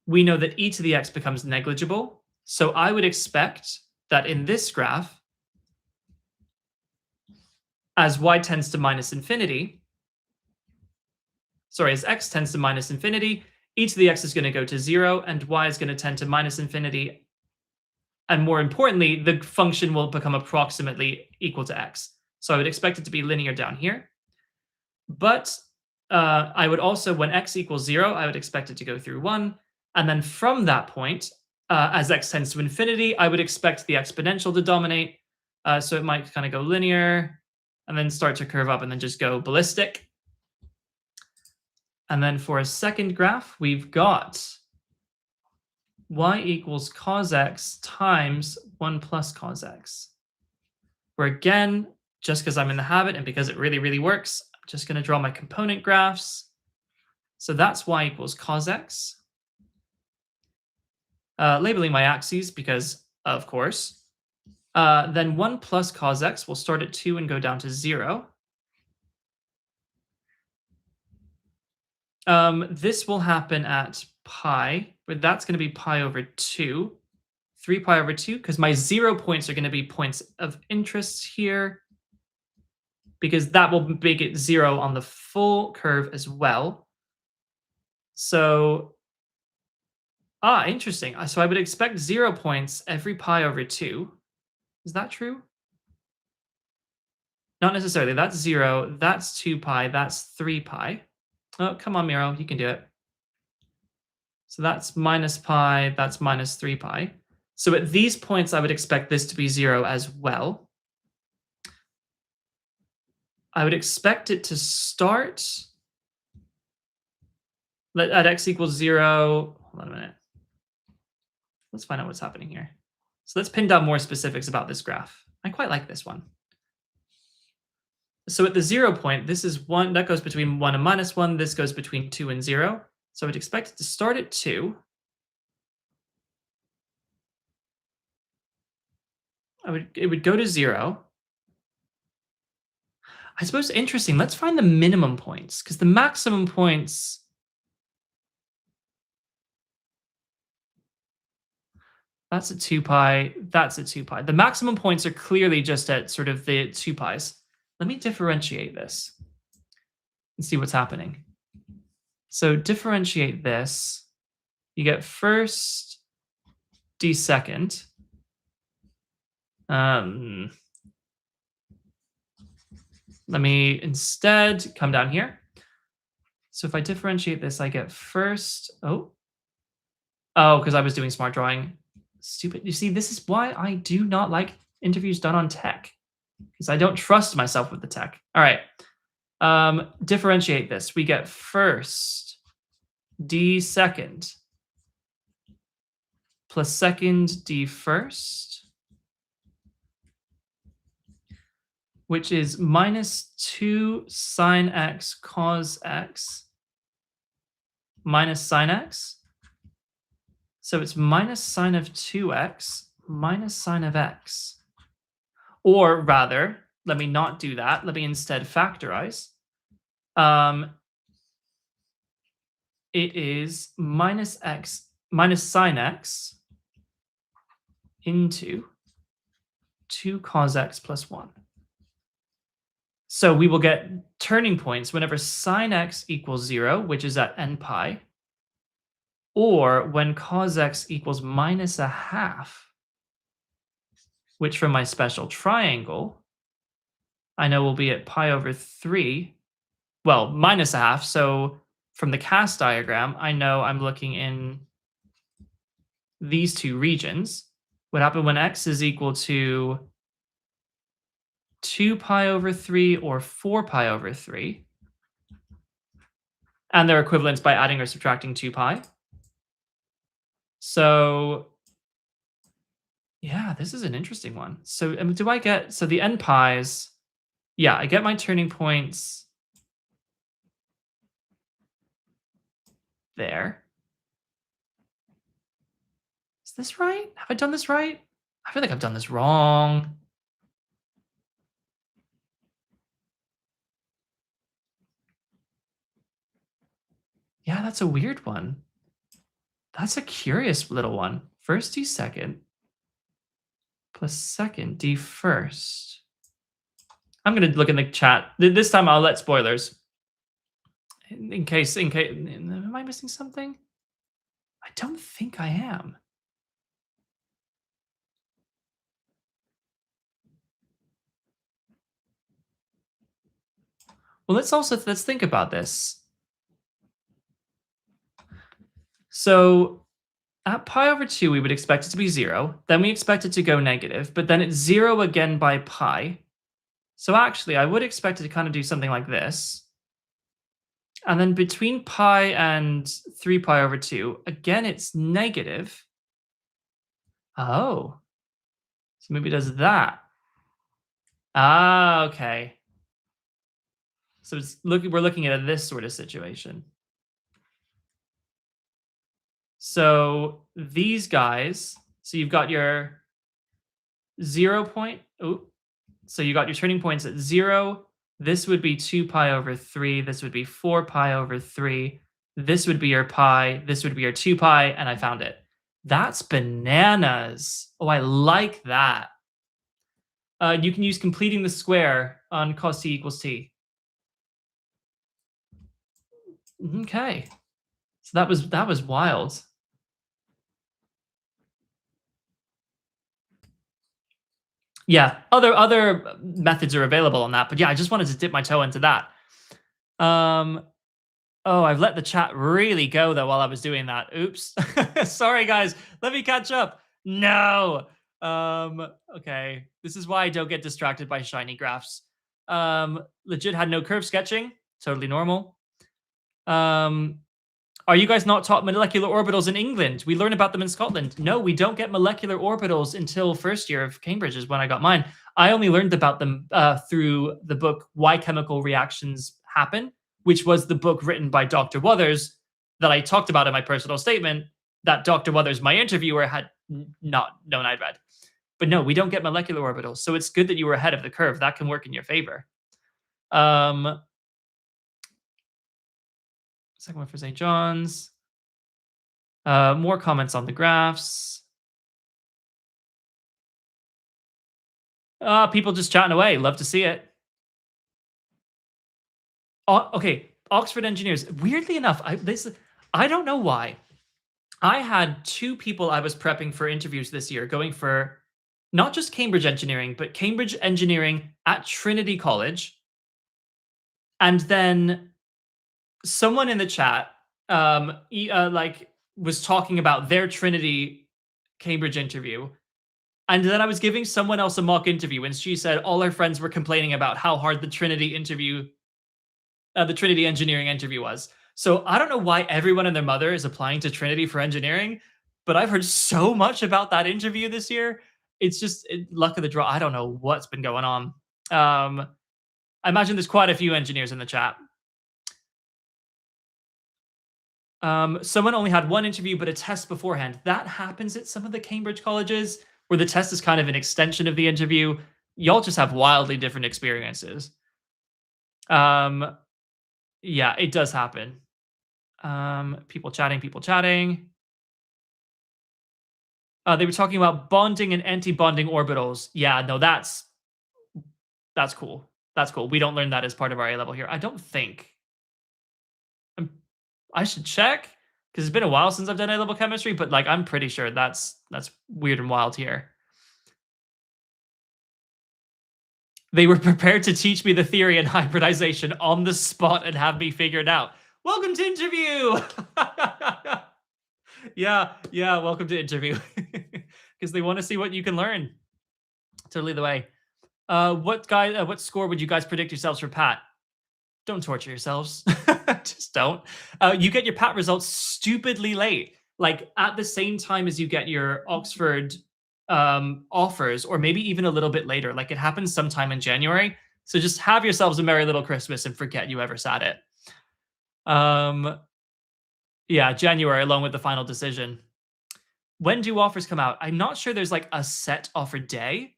we know that e to the x becomes negligible. So I would expect that in this graph, as y tends to minus infinity, as x tends to minus infinity, e to the x is going to go to 0, and y is going to tend to minus infinity. And more importantly, the function will become approximately equal to x. So I would expect it to be linear down here. But I would also, when x equals 0, I would expect it to go through 1. And then from that point, as x tends to infinity, I would expect the exponential to dominate. So it might kind of go linear and then start to curve up and then just go ballistic. And then for a second graph, we've got y equals cos x times 1 plus cos x. Where again, just because I'm in the habit and because it really, really works, I'm just going to draw my component graphs. So that's y equals cos x. Labeling my axes because, of course. Then 1 plus cos x will start at 2 and go down to 0. This will happen at pi, but that's going to be pi over 2. 3 pi over 2, because my 0 points are going to be points of interest here, because that will make it 0 on the full curve as well. So, interesting. So I would expect 0 points every pi over 2. Is that true? Not necessarily. That's 0. That's 2 pi. That's 3 pi. Oh, come on, Miro. You can do it. So that's minus pi. That's minus 3 pi. So at these points, I would expect this to be 0 as well. I would expect it to start at x equals 0. Hold on a minute. Let's find out what's happening here. So let's pin down more specifics about this graph. I quite like this one. So at the 0 point, this is 1. That goes between 1 and minus 1. This goes between 2 and 0. So I would expect it to start at 2. It would go to 0. I suppose interesting. Let's find the minimum points, because the maximum points. That's at 2 pi. That's at 2 pi. The maximum points are clearly just at sort of the 2 pi's. Let me differentiate this and see what's happening. So differentiate this. You get first d second. Let me instead come down here. So if I differentiate this, I get first. Oh, because I was doing smart drawing. Stupid. You see, this is why I do not like interviews done on tech, because I don't trust myself with the tech. All right. Differentiate this. We get first d second plus second d first, which is minus 2 sine x cos x minus sine x. So it's minus sine of 2x minus sine of x. Or rather, let me not do that. Let me instead factorize. It is minus sine x into 2 cos x plus 1. So we will get turning points whenever sine x equals 0, which is at n pi, or when cos x equals minus a half, which from my special triangle, I know will be at pi over 3. Well, minus a half. So from the cast diagram, I know I'm looking in these two regions. What happened when x is equal to 2 pi over 3 or 4 pi over 3? And their equivalents by adding or subtracting 2 pi. So yeah, this is an interesting one. So do I get, so the n pi's, yeah, I get my turning points there. Is this right? Have I done this right? I feel like I've done this wrong. Yeah, that's a weird one. That's a curious little one. First d second plus second d first. I'm going to look in the chat. This time I'll let spoilers. In case, am I missing something? I don't think I am. Well, let's think about this. So at pi over 2, we would expect it to be 0. Then we expect it to go negative, but then it's 0 again by pi. So actually, I would expect it to kind of do something like this. And then between pi and 3 pi over 2, again, it's negative. Oh. So maybe it does that. Ah, okay. So we're looking at this sort of situation. So these guys, so you've got your 0 point. Oh, so you got your turning points at 0. This would be 2 pi over 3. This would be 4 pi over 3. This would be your pi. This would be your 2 pi, and I found it. That's bananas. Oh, I like that. You can use completing the square on cos t equals t. Okay. So that was wild. Yeah, other methods are available on that, but yeah, I just wanted to dip my toe into that. Oh, I've let the chat really go though while I was doing that. Oops. Sorry guys. Let me catch up. No. Okay. This is why I don't get distracted by shiny graphs. Legit had no curve sketching. Totally normal. Are you guys not taught molecular orbitals in England? We learn about them in Scotland. No, we don't get molecular orbitals until first year of Cambridge is when I got mine. I only learned about them through the book Why Chemical Reactions Happen, which was the book written by Dr. Wuthers that I talked about in my personal statement that Dr. Wuthers, my interviewer, had not known I'd read. But no, we don't get molecular orbitals. So it's good that you were ahead of the curve. That can work in your favor. Second one for St. John's. More comments on the graphs. People just chatting away. Love to see it. Okay, Oxford engineers. Weirdly enough, I don't know why. I had 2 people I was prepping for interviews this year going for not just Cambridge engineering, but Cambridge engineering at Trinity College. And then someone in the chat like was talking about their Trinity Cambridge interview. And then I was giving someone else a mock interview, and she said all her friends were complaining about how hard the Trinity engineering interview was. So I don't know why everyone and their mother is applying to Trinity for engineering, but I've heard so much about that interview this year. It's just luck of the draw. I don't know what's been going on. I imagine there's quite a few engineers in the chat. Someone only had 1 interview, but a test beforehand. That happens at some of the Cambridge colleges where the test is kind of an extension of the interview. Y'all just have wildly different experiences. Yeah, it does happen. People chatting. They were talking about bonding and anti-bonding orbitals. Yeah, no, that's cool. That's cool. We don't learn that as part of our A-level here. I don't think. I should check because it's been a while since I've done A-level chemistry, but like I'm pretty sure that's weird and wild here. They were prepared to teach me the theory and hybridization on the spot and have me figured out. Welcome to interview. yeah, welcome to interview. Because they want to see what you can learn. Totally the way. What score would you guys predict yourselves for Pat? Don't torture yourselves. Just don't. You get your PAT results stupidly late, like at the same time as you get your Oxford offers, or maybe even a little bit later. Like it happens sometime in January. So just have yourselves a merry little Christmas and forget you ever sat it. Yeah, January along with the final decision. When do offers come out? I'm not sure there's like a set offer day.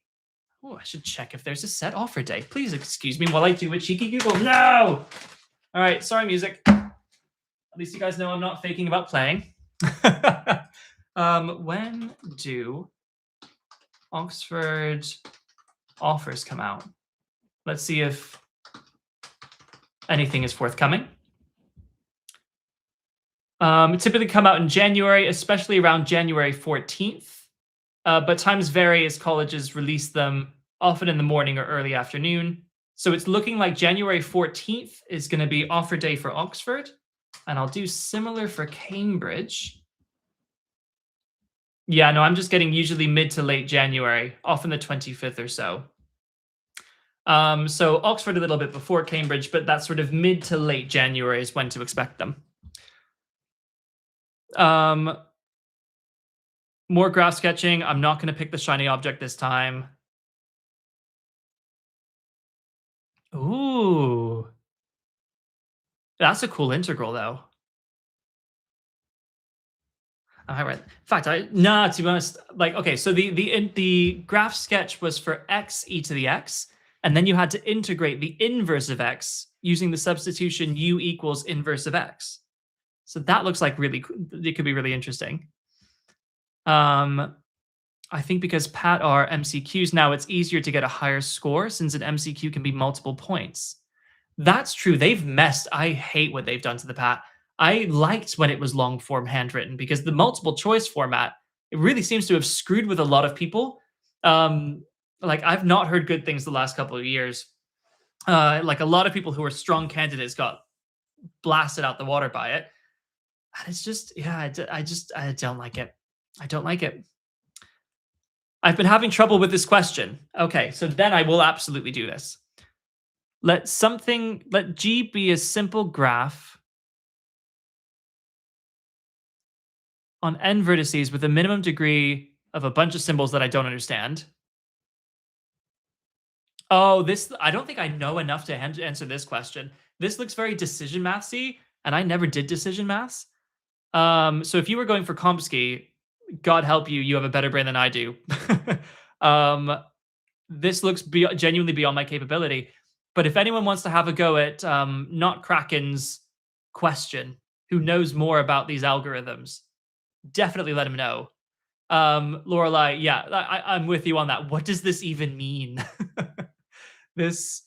Oh, I should check if there's a set offer day. Please excuse me while I do a cheeky Google. No! All right, sorry, music. At least you guys know I'm not faking about playing. When do Oxford offers come out? Let's see if anything is forthcoming. Typically come out in January, especially around January 14th. But times vary as colleges release them, often in the morning or early afternoon. So it's looking like January 14th is going to be offer day for Oxford. And I'll do similar for Cambridge. Yeah, no, I'm just getting usually mid to late January, often the 25th or so. So Oxford a little bit before Cambridge, but that sort of mid to late January is when to expect them. More graph sketching. I'm not going to pick the shiny object this time. Ooh. That's a cool integral, though. All right. In fact, to be honest, like, okay, so the graph sketch was for x e to the x, and then you had to integrate the inverse of x using the substitution u equals inverse of x. So that looks like it could be really interesting. Um, I think because Pat are MCQs now, it's easier to get a higher score since an MCQ can be multiple points. That's true. I hate what they've done to the Pat. I liked when it was long form handwritten because the multiple choice format, it really seems to have screwed with a lot of people. Like I've not heard good things the last couple of years. Like a lot of people who are strong candidates got blasted out the water by it. And it's just, yeah, I don't like it. I don't like it. I've been having trouble with this question. Okay, so then I will absolutely do this. Let G be a simple graph on n vertices with a minimum degree of a bunch of symbols that I don't understand. Oh, I don't think I know enough to answer this question. This looks very decision mathsy, and I never did decision maths. So if you were going for Komsky, God help you, you have a better brain than I do. This looks genuinely beyond my capability. But if anyone wants to have a go at Not Kraken's question, who knows more about these algorithms, definitely let him know. Lorelai, yeah, I'm with you on that. What does this even mean? This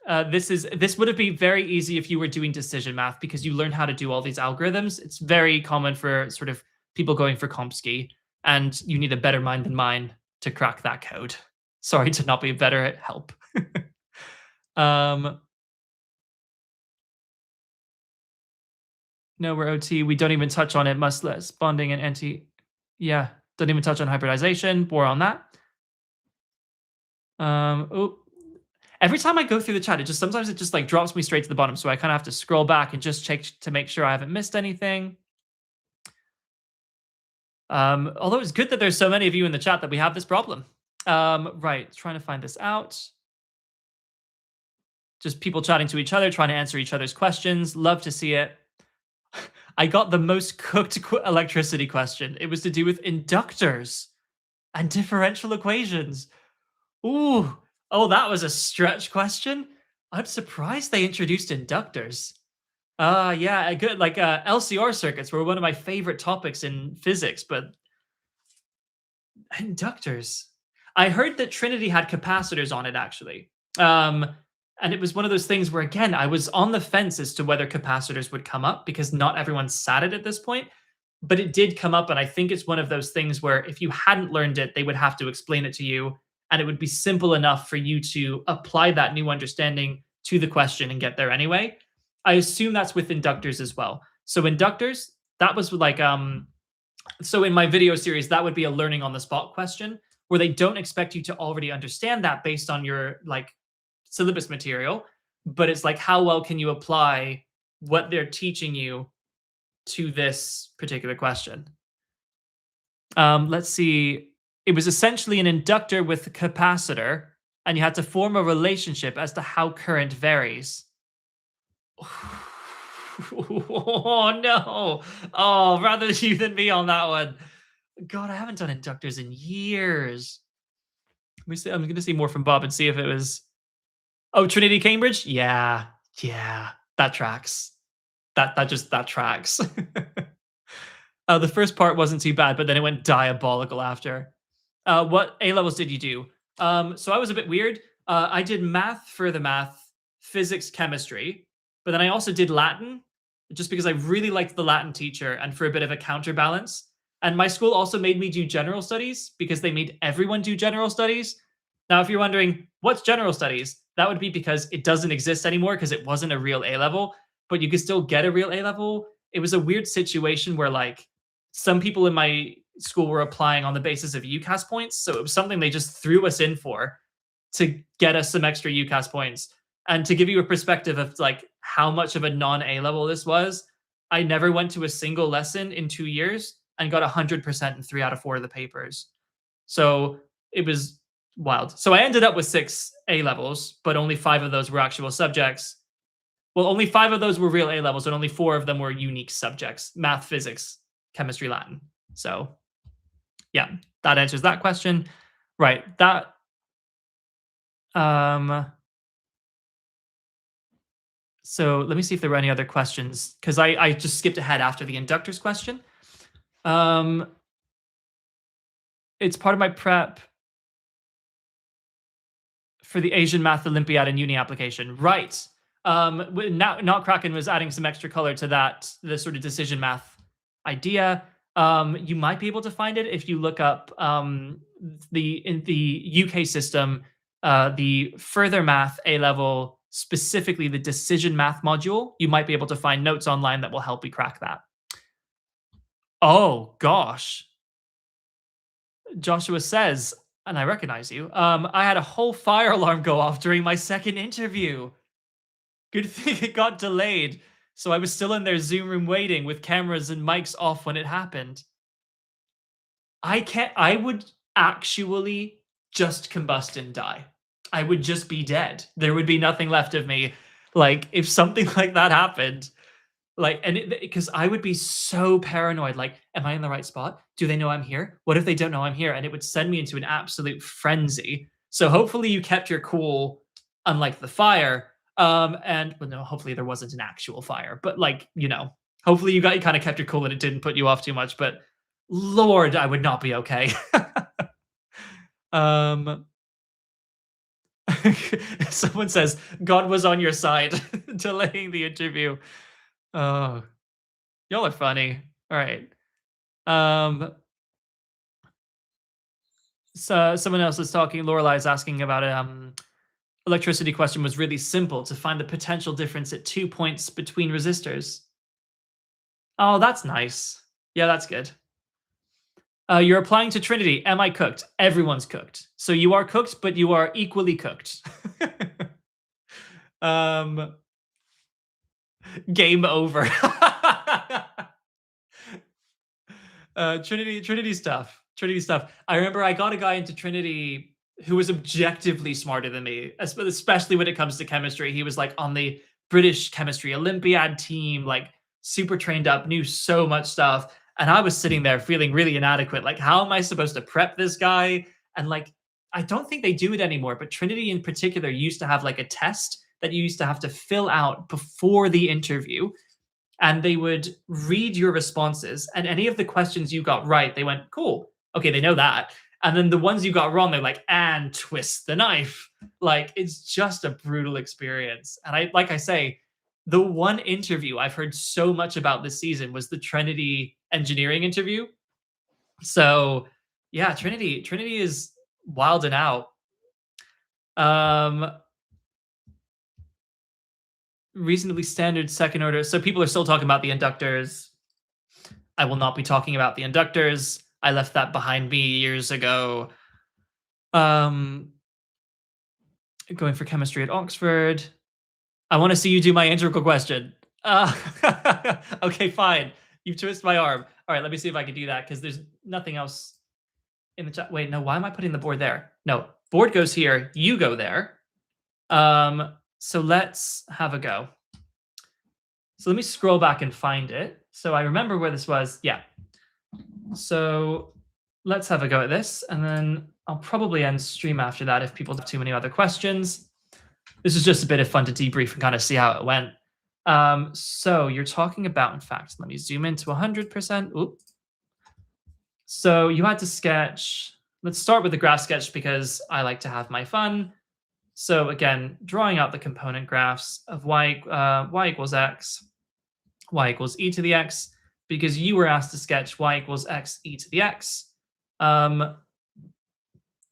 this would have been very easy if you were doing decision math because you learn how to do all these algorithms. It's very common for sort of people going for Komsky, and you need a better mind than mine to crack that code. Sorry to not be better at help. No, we're OT. We don't even touch on it, much less bonding and anti. Yeah, don't even touch on hybridization. More on that. Oh, every time I go through the chat, sometimes it just like drops me straight to the bottom. So I kind of have to scroll back and just check to make sure I haven't missed anything. Although it's good that there's so many of you in the chat that we have this problem. Right, trying to find this out. Just people chatting to each other, trying to answer each other's questions. Love to see it. I got the most cooked electricity question. It was to do with inductors and differential equations. Ooh, oh, that was a stretch question. I'm surprised they introduced inductors. Yeah, good. Like LCR circuits were one of my favorite topics in physics, but inductors. I heard that Trinity had capacitors on it actually. And it was one of those things where, again, I was on the fence as to whether capacitors would come up because not everyone sat it at this point, but it did come up. And I think it's one of those things where if you hadn't learned it, they would have to explain it to you. And it would be simple enough for you to apply that new understanding to the question and get there anyway. I assume that's with inductors as well. So inductors, that was like, so in my video series, that would be a learning on the spot question where they don't expect you to already understand that based on your like syllabus material, but it's like, how well can you apply what they're teaching you to this particular question? Let's see. It was essentially an inductor with a capacitor, and you had to form a relationship as to how current varies. Oh no! Oh, rather you than me on that one. God, I haven't done inductors in years. Let me see. I'm going to see more from Bob and see if it was. Oh, Trinity Cambridge? Yeah. Yeah. That tracks. That tracks. The first part wasn't too bad, but then it went diabolical after. What A levels did you do? So I was a bit weird. I did math for the math, physics, chemistry, but then I also did Latin just because I really liked the Latin teacher and for a bit of a counterbalance. And my school also made me do general studies because they made everyone do general studies. Now, if you're wondering, what's general studies? That would be because it doesn't exist anymore because it wasn't a real A level, but you could still get a real A level. It was a weird situation where like some people in my school were applying on the basis of UCAS points. So it was something they just threw us in for to get us some extra UCAS points. And to give you a perspective of like how much of a non-A level this was, I never went to a single lesson in 2 years and got 100% in 3 out of 4 of the papers. So it was wild. So I ended up with 6 A levels, but only 5 of those were actual subjects. Well, only 5 of those were real A levels, and only 4 of them were unique subjects: math, physics, chemistry, Latin. So yeah, that answers that question. Right. That So let me see if there were any other questions, because I just skipped ahead after the inductors question. It's part of my prep for the Asian Math Olympiad and Uni application. Right. Not Kraken was adding some extra color to that, the sort of decision math idea. You might be able to find it if you look up in the UK system, the further math A level, specifically the decision math module. You might be able to find notes online that will help you crack that. Oh gosh. Joshua says, and I recognize you, I had a whole fire alarm go off during my second interview. Good thing it got delayed. So I was still in their Zoom room waiting with cameras and mics off when it happened. I would actually just combust and die. I would just be dead. There would be nothing left of me. Like, if something like that happened, like, and because I would be so paranoid, like, am I in the right spot? Do they know I'm here? What if they don't know I'm here? And it would send me into an absolute frenzy. So hopefully you kept your cool, unlike the fire. And well, no, hopefully there wasn't an actual fire, but like, hopefully you kind of kept your cool and it didn't put you off too much. But Lord, I would not be okay. Someone says God was on your side, delaying the interview. Oh, y'all are funny. All right. So someone else is talking. Lorelai is asking about electricity question was really simple to find the potential difference at 2 points between resistors. Oh, that's nice. Yeah, that's good. You're applying to Trinity. Am I cooked? Everyone's cooked. So you are cooked, but you are equally cooked. Game over. Trinity stuff. I remember I got a guy into Trinity who was objectively smarter than me, especially when it comes to chemistry. He was like on the British Chemistry Olympiad team, like super trained up, knew so much stuff. And I was sitting there feeling really inadequate. Like, how am I supposed to prep this guy? And like, I don't think they do it anymore, but Trinity in particular used to have like a test that you used to have to fill out before the interview. And they would read your responses, and any of the questions you got right, they went, cool. Okay, they know that. And then the ones you got wrong, they're like, and twist the knife. Like, it's just a brutal experience. And I say, the one interview I've heard so much about this season was the Trinity engineering interview. So yeah, Trinity is wild and out. Reasonably standard second order. So people are still talking about the inductors. I will not be talking about the inductors. I left that behind me years ago. Going for chemistry at Oxford. I want to see you do my integral question. Okay, fine. You've twisted my arm. All right, let me see if I can do that, because there's nothing else in the chat. Wait, no, why am I putting the board there? No, board goes here. You go there. So let's have a go. So let me scroll back and find it. So I remember where this was. Yeah. So let's have a go at this, and then I'll probably end stream after that if people have too many other questions. This is just a bit of fun to debrief and kind of see how it went. So you're talking about, in fact, let me zoom into 100%. Oop. So you had to sketch. Let's start with the graph sketch because I like to have my fun. So again, drawing out the component graphs of y equals x, y equals e to the x, because you were asked to sketch y equals x e to the x,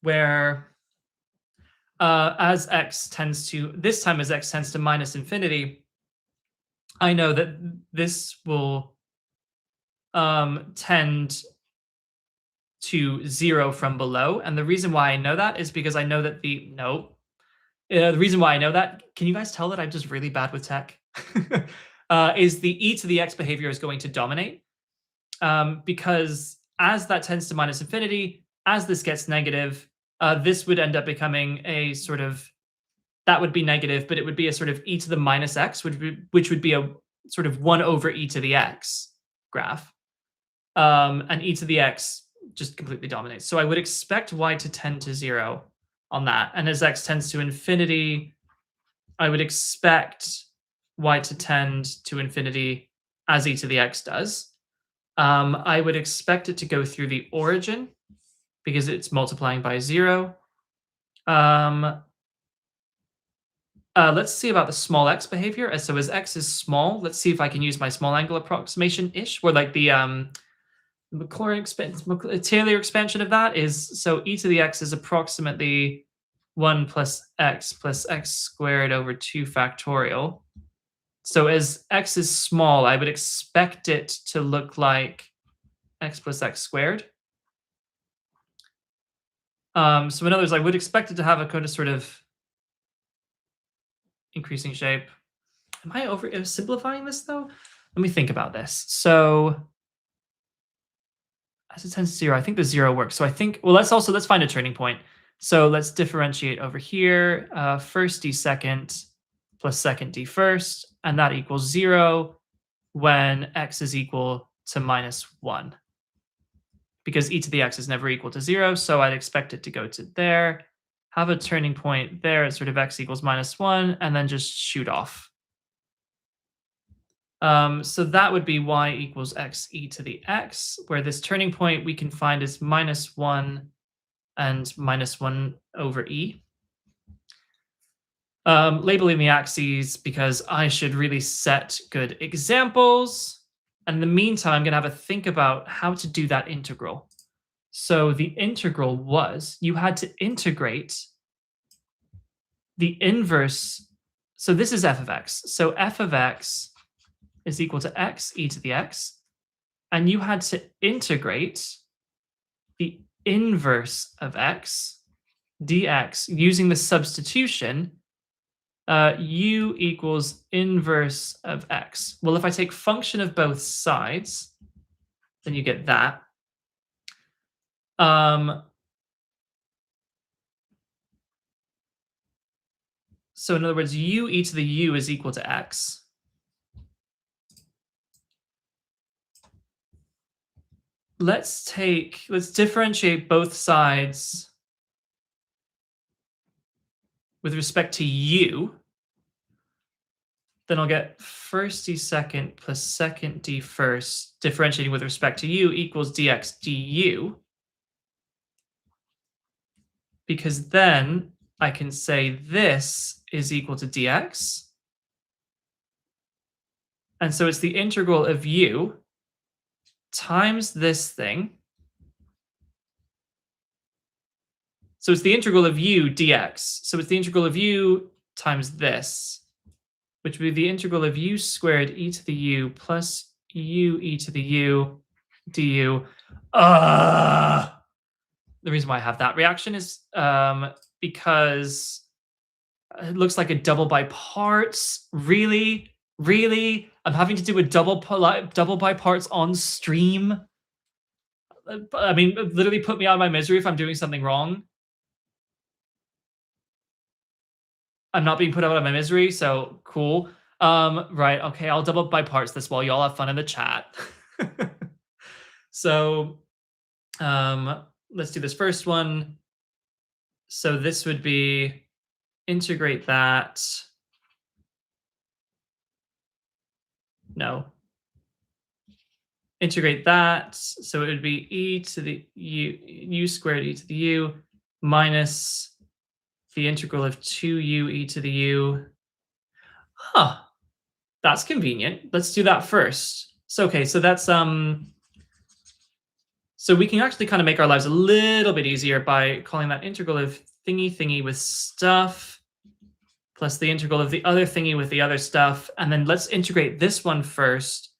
where as x tends to, this time as x tends to minus infinity, I know that this will tend to 0 from below. And the reason why I know that is because I know that the reason why I know that, can you guys tell that I'm just really bad with tech? Is the e to the x behavior is going to dominate. Because as that tends to minus infinity, as this gets negative, this would end up becoming a sort of, that would be negative, but it would be a sort of e to the minus x, which would be a sort of 1 over e to the x graph. And e to the x just completely dominates. So I would expect y to tend to 0 on that. And as x tends to infinity, I would expect y to tend to infinity as e to the x does. I would expect it to go through the origin because it's multiplying by 0. Let's see about the small x behavior. So as x is small, let's see if I can use my small angle approximation-ish, where like the Taylor expansion of that is, so e to the x is approximately 1 plus x squared over 2 factorial. So as x is small, I would expect it to look like x plus x squared. So in other words, I would expect it to have a kind of sort of increasing shape. Am I over simplifying this though? Let me think about this. So as it tends to 0, I think the 0 works. So I think, well, let's find a turning point. So let's differentiate over here. First d second plus second d first, and that equals 0 when x is equal to -1. Because e to the x is never equal to 0, so I'd expect it to go to there, have a turning point there at sort of x equals -1, and then just shoot off. So that would be y equals x e to the x, where this turning point we can find is -1 and -1 over e. Labeling the axes because I should really set good examples. And in the meantime, I'm going to have a think about how to do that integral. So the integral was, you had to integrate the inverse. So this is f of x. So f of x is equal to x e to the x. And you had to integrate the inverse of x dx using the substitution u equals inverse of x. Well, if I take function of both sides, then you get that. So in other words, u e to the u is equal to x. Let's differentiate both sides with respect to u. Then I'll get first d second plus second d first differentiating with respect to u equals dx du. Because then I can say this is equal to dx. And so it's the integral of u times this thing. So it's the integral of u dx. So it's the integral of u times this, which would be the integral of u squared e to the u plus u e to the u du. The reason why I have that reaction is because it looks like a double by parts. Really? I'm having to do a double by parts on stream. I mean, literally put me out of my misery if I'm doing something wrong. I'm not being put out of my misery, so cool. Right, okay, I'll double by parts this while y'all have fun in the chat. So, let's do this first one. So this would be integrate that. No. Integrate that. So it would be e to the u squared e to the u minus the integral of 2u e to the u. Huh. That's convenient. Let's do that first. So okay, so that's so we can actually kind of make our lives a little bit easier by calling that integral of thingy with stuff plus the integral of the other thingy with the other stuff. And then let's integrate this one first.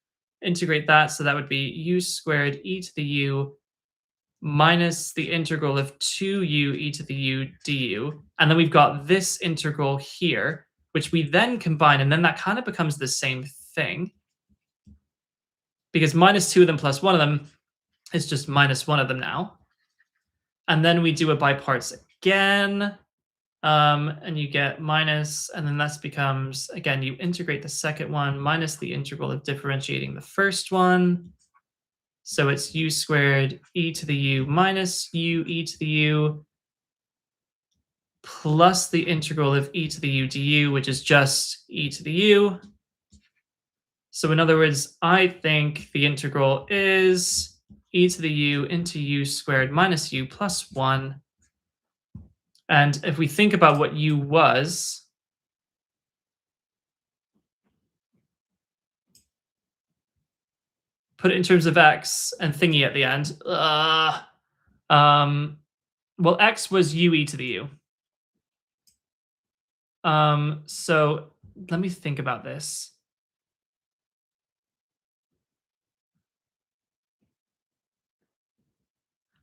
Integrate that, so that would be u squared e to the u minus the integral of 2u e to the u du. And then we've got this integral here, which we then combine, and then that kind of becomes the same thing. Because -2 of them plus 1 of them is just -1 of them now. And then we do it by parts again. And you get minus, and then that becomes, again, you integrate the second one minus the integral of differentiating the first one. So it's u squared e to the u minus u e to the u plus the integral of e to the u du, which is just e to the u. So in other words, I think the integral is e to the u into u squared minus u plus 1. And if we think about what u was, put it in terms of x and thingy at the end. Well, x was u e to the u. So let me think about this.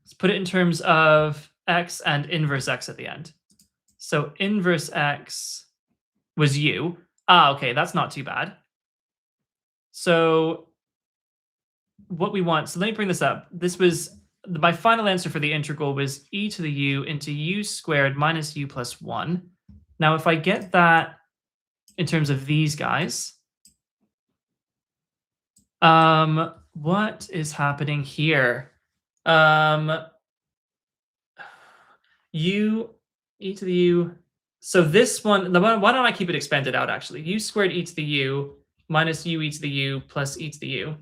Let's put it in terms of x and inverse x at the end. So inverse x was u. Okay, that's not too bad. So what we want, so let me bring this up. This was, my final answer for the integral was e to the u into u squared minus u plus 1. Now, if I get that in terms of these guys, what is happening here? U e to the u. So this one, why don't I keep it expanded out actually? U squared e to the u minus u e to the u plus e to the u.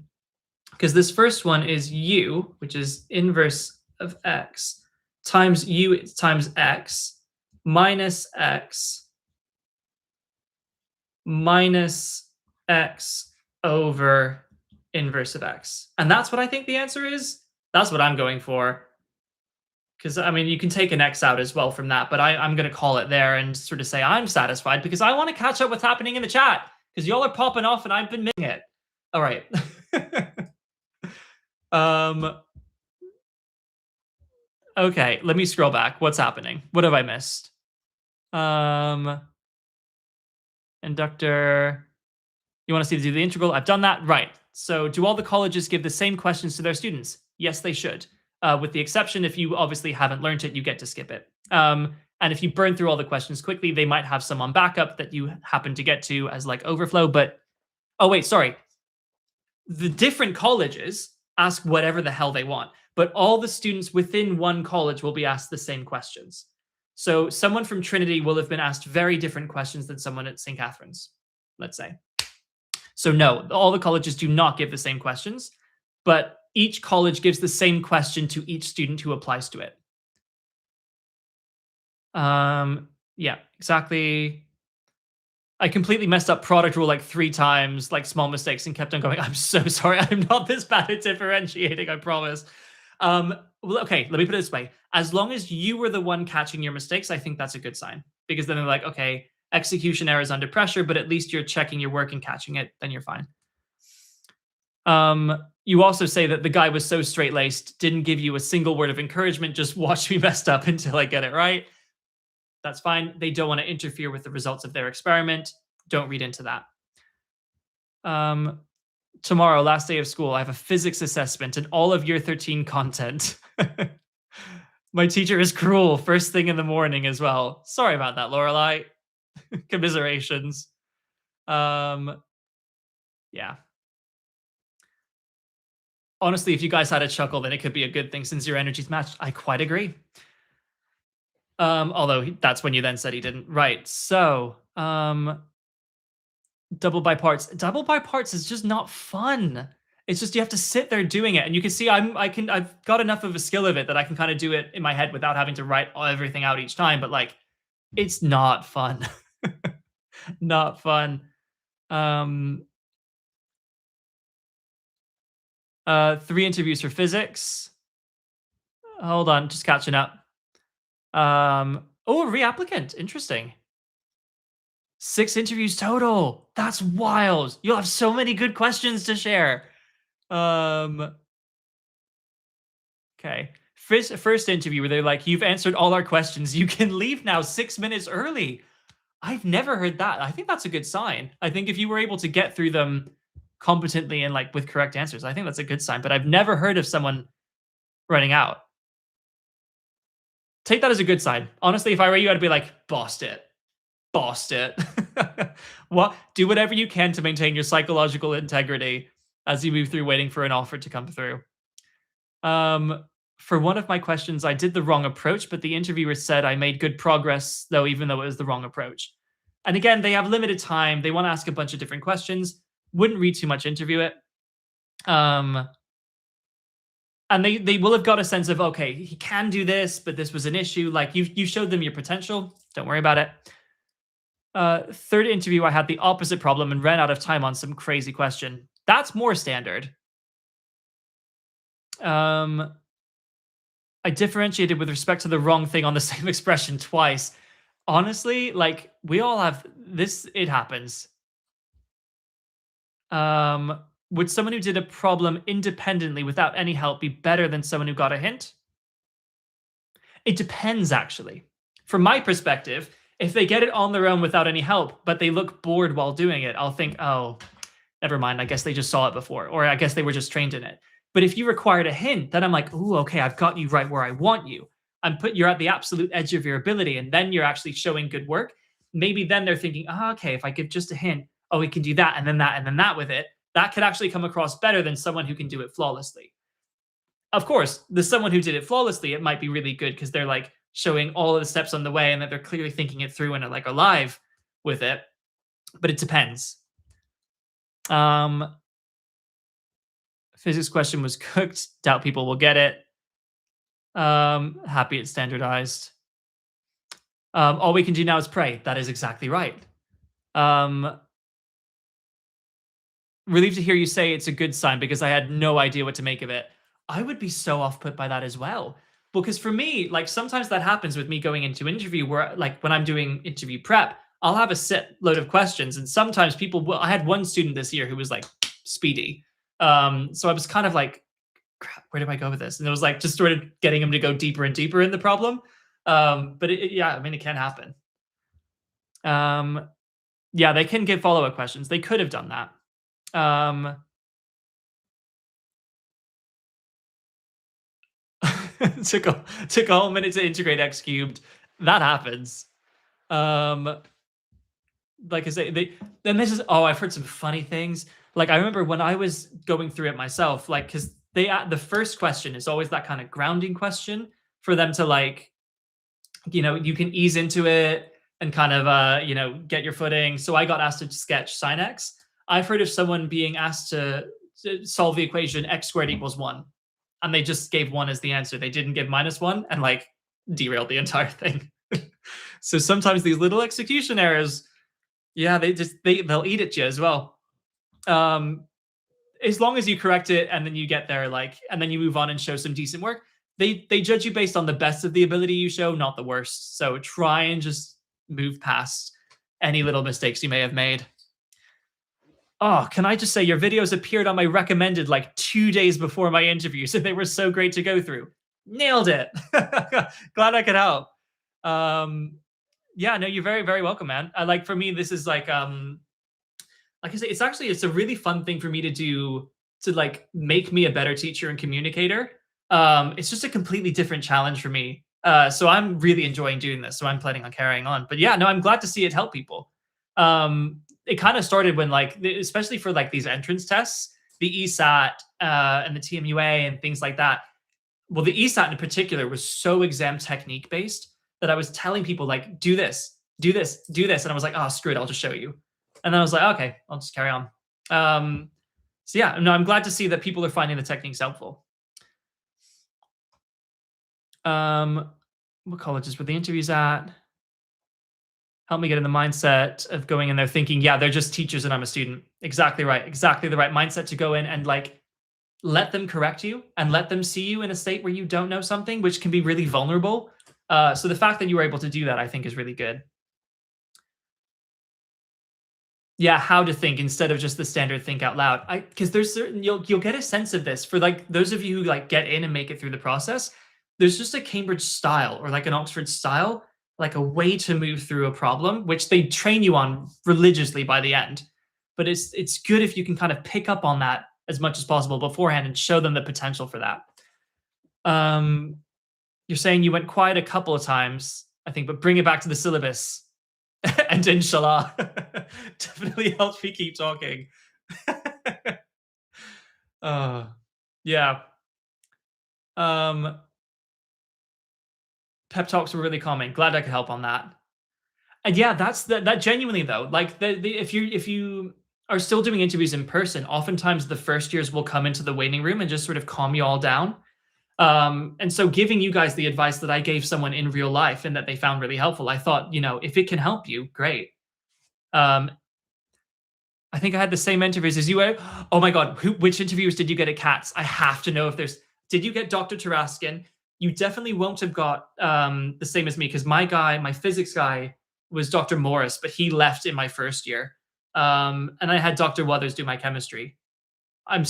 Because this first one is u, which is inverse of x, times u times x minus x over inverse of x. And that's what I think the answer is. That's what I'm going for. Because, I mean, you can take an x out as well from that, but I'm going to call it there and sort of say I'm satisfied because I want to catch up what's happening in the chat because y'all are popping off and I've been missing it. All right. Okay, let me scroll back. What's happening? What have I missed? Inductor. You want to do the integral? I've done that. Right. So do all the colleges give the same questions to their students? Yes, they should. With the exception, if you obviously haven't learned it, you get to skip it. And if you burn through all the questions quickly, they might have some on backup that you happen to get to as like overflow. But, oh wait, sorry. The different colleges ask whatever the hell they want, but all the students within one college will be asked the same questions. So someone from Trinity will have been asked very different questions than someone at St. Catherine's, let's say. So no, all the colleges do not give the same questions, but each college gives the same question to each student who applies to it. Yeah, exactly. I completely messed up product rule like 3 times, like small mistakes, and kept on going, I'm so sorry. I'm not this bad at differentiating, I promise. Well, okay, let me put it this way. As long as you were the one catching your mistakes, I think that's a good sign. Because then they're like, okay, execution errors under pressure, but at least you're checking your work and catching it, then you're fine. You also say that the guy was so straight-laced, didn't give you a single word of encouragement, just watch me messed up until I get it right. That's fine. They don't want to interfere with the results of their experiment. Don't read into that. Tomorrow, last day of school, I have a physics assessment and all of year 13 content. My teacher is cruel first thing in the morning as well. Sorry about that, Lorelai. Commiserations. Yeah. Honestly, if you guys had a chuckle, then it could be a good thing since your energy's matched. I quite agree. Although that's when you then said he didn't. Right. So, double by parts. Double by parts is just not fun. It's just you have to sit there doing it, and you can see I've got enough of a skill of it that I can kind of do it in my head without having to write everything out each time. But like, it's not fun. Not fun. 3 interviews for physics. Hold on, just catching up. Oh, reapplicant. Interesting. 6 interviews total. That's wild. You'll have so many good questions to share. Okay. First interview where they're like, you've answered all our questions. You can leave now 6 minutes early. I've never heard that. I think that's a good sign. I think if you were able to get through them competently and like with correct answers, I think that's a good sign. But I've never heard of someone running out. Take that as a good sign. Honestly, if I were you, I'd be like, bossed it. Bossed it. What? Do whatever you can to maintain your psychological integrity as you move through waiting for an offer to come through. For one of my questions, I did the wrong approach, but the interviewer said I made good progress, though, even though it was the wrong approach. And again, they have limited time. They want to ask a bunch of different questions. Wouldn't read too much into it. Um, and they will have got a sense of, okay, he can do this, but this was an issue. Like you showed them your potential. Don't worry about it. Third interview, I had the opposite problem and ran out of time on some crazy question. That's more standard. Um, I differentiated with respect to the wrong thing on the same expression twice. Honestly, like we all have this, it happens. Would someone who did a problem independently without any help be better than someone who got a hint? It depends, actually. From my perspective, if they get it on their own without any help, but they look bored while doing it, I'll think, oh, never mind. I guess they just saw it before, or I guess they were just trained in it. But if you required a hint, then I'm like, ooh, okay, I've got you right where I want you. You're at the absolute edge of your ability, and then you're actually showing good work. Maybe then they're thinking, oh, okay, if I give just a hint, oh, we can do that, and then that, and then that with it. That could actually come across better than someone who can do it flawlessly. Of course, the someone who did it flawlessly, it might be really good because they're like showing all of the steps on the way and that they're clearly thinking it through and are like alive with it. But it depends. Physics question was cooked. Doubt people will get it. Happy it's standardized. All we can do now is pray. That is exactly right. Relieved to hear you say it's a good sign because I had no idea what to make of it. I would be so off put by that as well. Because for me, like sometimes that happens with me going into interview where like when I'm doing interview prep, I'll have a set load of questions. And sometimes people will, I had one student this year who was like speedy. So I was kind of like, crap, where do I go with this? And it was like just sort of getting him to go deeper and deeper in the problem. But yeah, I mean, it can happen. Yeah, they can give follow-up questions. They could have done that. Took a whole minute to integrate X cubed. That happens. Like I say, then this is I've heard some funny things. Like I remember when I was going through it myself, like because the first question is always that kind of grounding question for them to like, you can ease into it and kind of get your footing. So I got asked to sketch sin x. I've heard of someone being asked to solve the equation x squared equals 1, and they just gave 1 as the answer. They didn't give -1 and like derailed the entire thing. So sometimes these little execution errors, yeah, they'll eat at you as well. As long as you correct it and then you get there, and then you move on and show some decent work, they judge you based on the best of the ability you show, not the worst. So try and just move past any little mistakes you may have made. Oh, can I just say your videos appeared on my recommended like 2 days before my interviews, and they were so great to go through. Nailed it. Glad I could help. Yeah, no, you're very, very welcome, man. For me, this is like I say, it's a really fun thing for me to do to like make me a better teacher and communicator. It's just a completely different challenge for me. So I'm really enjoying doing this. So I'm planning on carrying on. But yeah, no, I'm glad to see it help people. It kind of started when especially for like these entrance tests, the ESAT and the TMUA and things like that. Well, the ESAT in particular was so exam technique based that I was telling people like, do this, do this, do this. And I was like, oh, screw it, I'll just show you. And then I was like, okay, I'll just carry on. So yeah, no, I'm glad to see that people are finding the techniques helpful. What colleges were the interviews at? Help me get in the mindset of going in there thinking, yeah, they're just teachers and I'm a student. Exactly right. Exactly the right mindset to go in and like let them correct you and let them see you in a state where you don't know something, which can be really vulnerable. So the fact that you were able to do that, I think, is really good. Yeah, how to think instead of just the standard think out loud. Because there's certain you'll get a sense of this for like those of you who like get in and make it through the process. There's just a Cambridge style or like an Oxford style, like a way to move through a problem, which they train you on religiously by the end. But it's good if you can kind of pick up on that as much as possible beforehand and show them the potential for that. You're saying you went quiet a couple of times, I think, but bring it back to the syllabus. And inshallah definitely helps me keep talking. Yeah. Pep talks were really calming. Glad I could help on that. And yeah, that's that genuinely though. Like if you are still doing interviews in person, oftentimes the first years will come into the waiting room and just sort of calm you all down. And so giving you guys the advice that I gave someone in real life and that they found really helpful, I thought, if it can help you, great. Um, I think I had the same interviews as you. Oh my God, which interviews did you get at Cats? I have to know if there's. Did you get Dr. Taraskin? You definitely won't have got the same as me because my physics guy was Dr. Morris, but he left in my first year. And I had Dr. Wuthers do my chemistry. I'm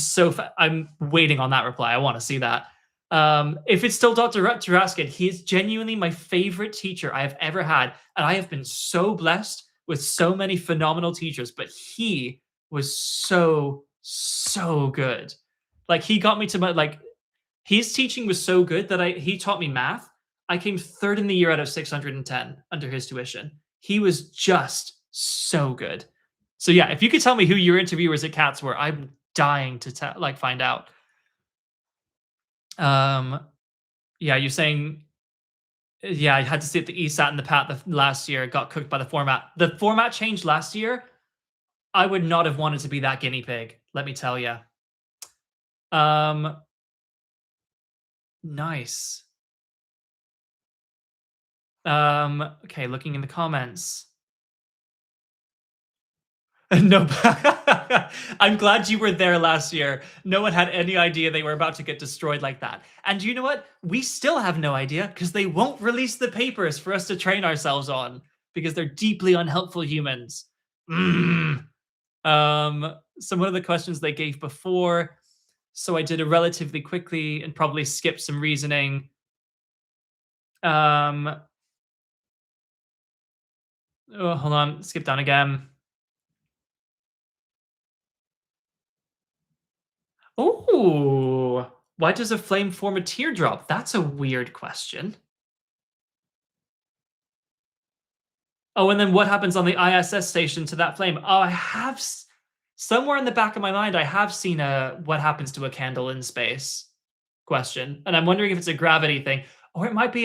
waiting on that reply. I want to see that. If it's still Dr. Taraskin, he is genuinely my favorite teacher I have ever had. And I have been so blessed with so many phenomenal teachers, but he was so, so good. Like he got me to his teaching was so good that he taught me math. I came third in the year out of 610 under his tuition. He was just so good. So yeah, if you could tell me who your interviewers at Cats were, I'm dying to find out. Yeah, you're saying, yeah, I had to sit the ESAT and the PAT the last year. Got cooked by the format. The format changed last year. I would not have wanted to be that guinea pig. Let me tell you. Nice. Okay, looking in the comments. No, I'm glad you were there last year. No one had any idea they were about to get destroyed like that. And you know what? We still have no idea because they won't release the papers for us to train ourselves on because they're deeply unhelpful humans. Some one of the questions they gave before. So I did it relatively quickly and probably skipped some reasoning. Oh, hold on. Skip down again. Oh, why does a flame form a teardrop? That's a weird question. Oh, and then what happens on the ISS station to that flame? Oh, I have somewhere in the back of my mind, I have seen a what happens to a candle in space question, and I'm wondering if it's a gravity thing or it might be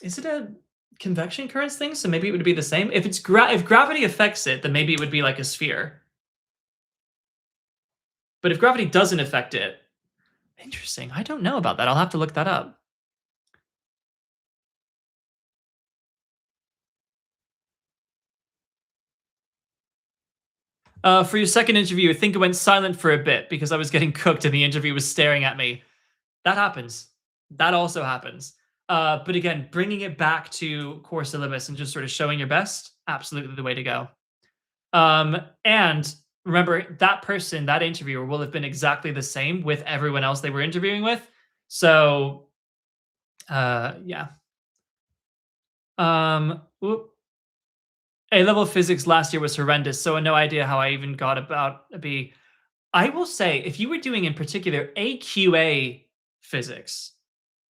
is it a convection currents thing? So maybe it would be the same. If it's if gravity affects it, then maybe it would be like a sphere. But if gravity doesn't affect it, interesting. I don't know about that. I'll have to look that up. For your second interview, I think it went silent for a bit because I was getting cooked and the interview was staring at me. That happens. That also happens. But again, bringing it back to core syllabus and just sort of showing your best, absolutely the way to go. And remember, that person, that interviewer will have been exactly the same with everyone else they were interviewing with. So, yeah. A-level physics last year was horrendous, so I had no idea how I even got about a B. I will say, if you were doing in particular AQA physics,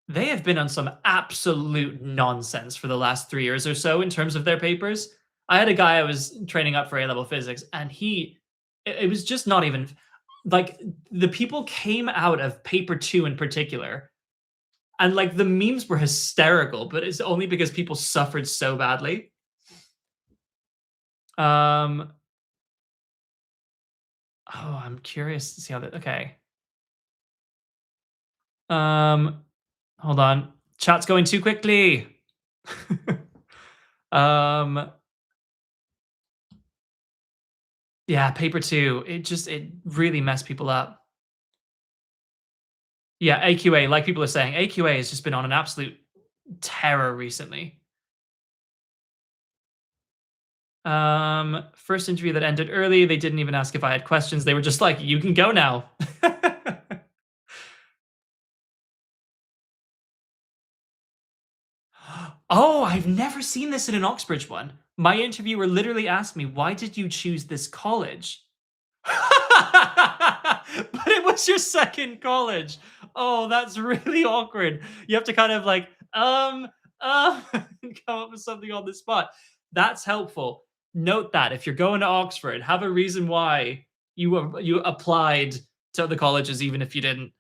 they have been on some absolute nonsense for the last 3 years or so in terms of their papers. I had a guy I was training up for A-level physics, and it was just not even, like, the people came out of paper 2 in particular, and, like, the memes were hysterical, but it's only because people suffered so badly. Oh, I'm curious to see how that. Okay. Hold on. Chat's going too quickly. Yeah, paper 2. It really messed people up. Yeah, AQA, like people are saying, AQA has just been on an absolute terror recently. First interview that ended early. They didn't even ask if I had questions. They were just like, you can go now. Oh, I've never seen this in an Oxbridge one. My interviewer literally asked me, why did you choose this college? But it was your second college. Oh, that's really awkward. You have to kind of like, come up with something on the spot. That's helpful. Note that if you're going to Oxford, have a reason why you applied to the colleges, even if you didn't.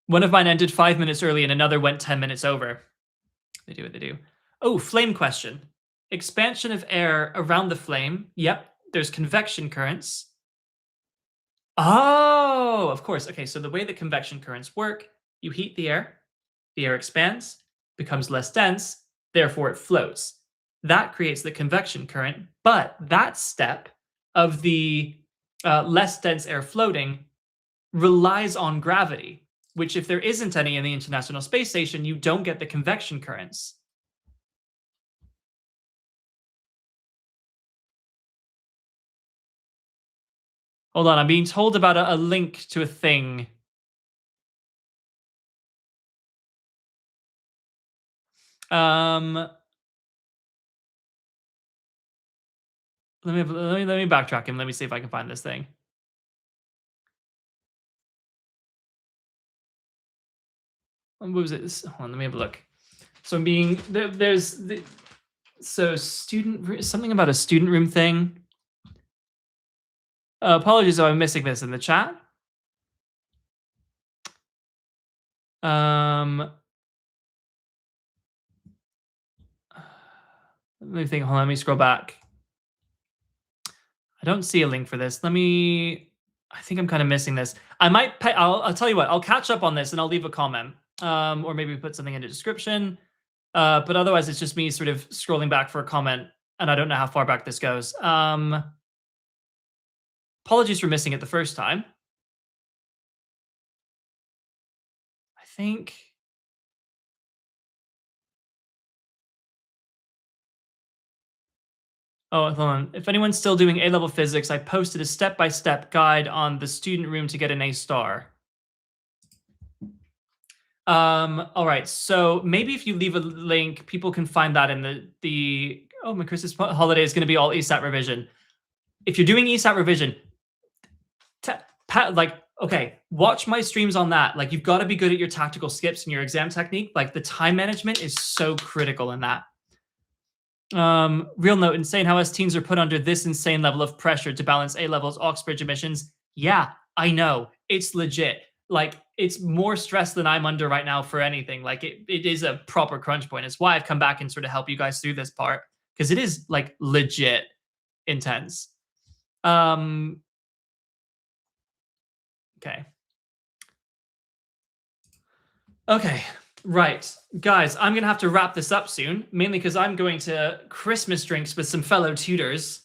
One of mine ended 5 minutes early and another went 10 minutes over. They do what they do. Oh, flame question. Expansion of air around the flame. Yep. There's convection currents. Oh, of course. Okay, so the way that convection currents work, you heat the air expands, becomes less dense, therefore it floats. That creates the convection current, but that step of the less dense air floating relies on gravity, which if there isn't any in the International Space Station, you don't get the convection currents. Hold on, I'm being told about a link to a thing. Let me backtrack him. Let me see if I can find this thing. What was it? Hold on, let me have a look. So I'm being there's so something about a student room thing. Apologies if I'm missing this in the chat. Let me think. Hold on, let me scroll back. I don't see a link for this. I think I'm kind of missing this. I'll tell you what, I'll catch up on this and I'll leave a comment. Or maybe put something in the description. But otherwise, it's just me sort of scrolling back for a comment, and I don't know how far back this goes. Apologies for missing it the first time. I think... Oh, hold on. If anyone's still doing A-level physics, I posted a step-by-step guide on the student room to get an A star. All right, so maybe if you leave a link, people can find that in the oh, my Christmas holiday is going to be all ESAT revision. If you're doing ESAT revision, okay, watch my streams on that. Like, you've got to be good at your tactical skips and your exam technique. Like, the time management is so critical in that. Real note, insane how us teens are put under this insane level of pressure to balance A-levels, Oxbridge emissions. Yeah, I know. It's legit. Like, it's more stress than I'm under right now for anything. Like, it is a proper crunch point. It's why I've come back and sort of help you guys through this part, because it is, like, legit intense. Okay. Okay, right. Guys, I'm going to have to wrap this up soon, mainly because I'm going to Christmas drinks with some fellow tutors,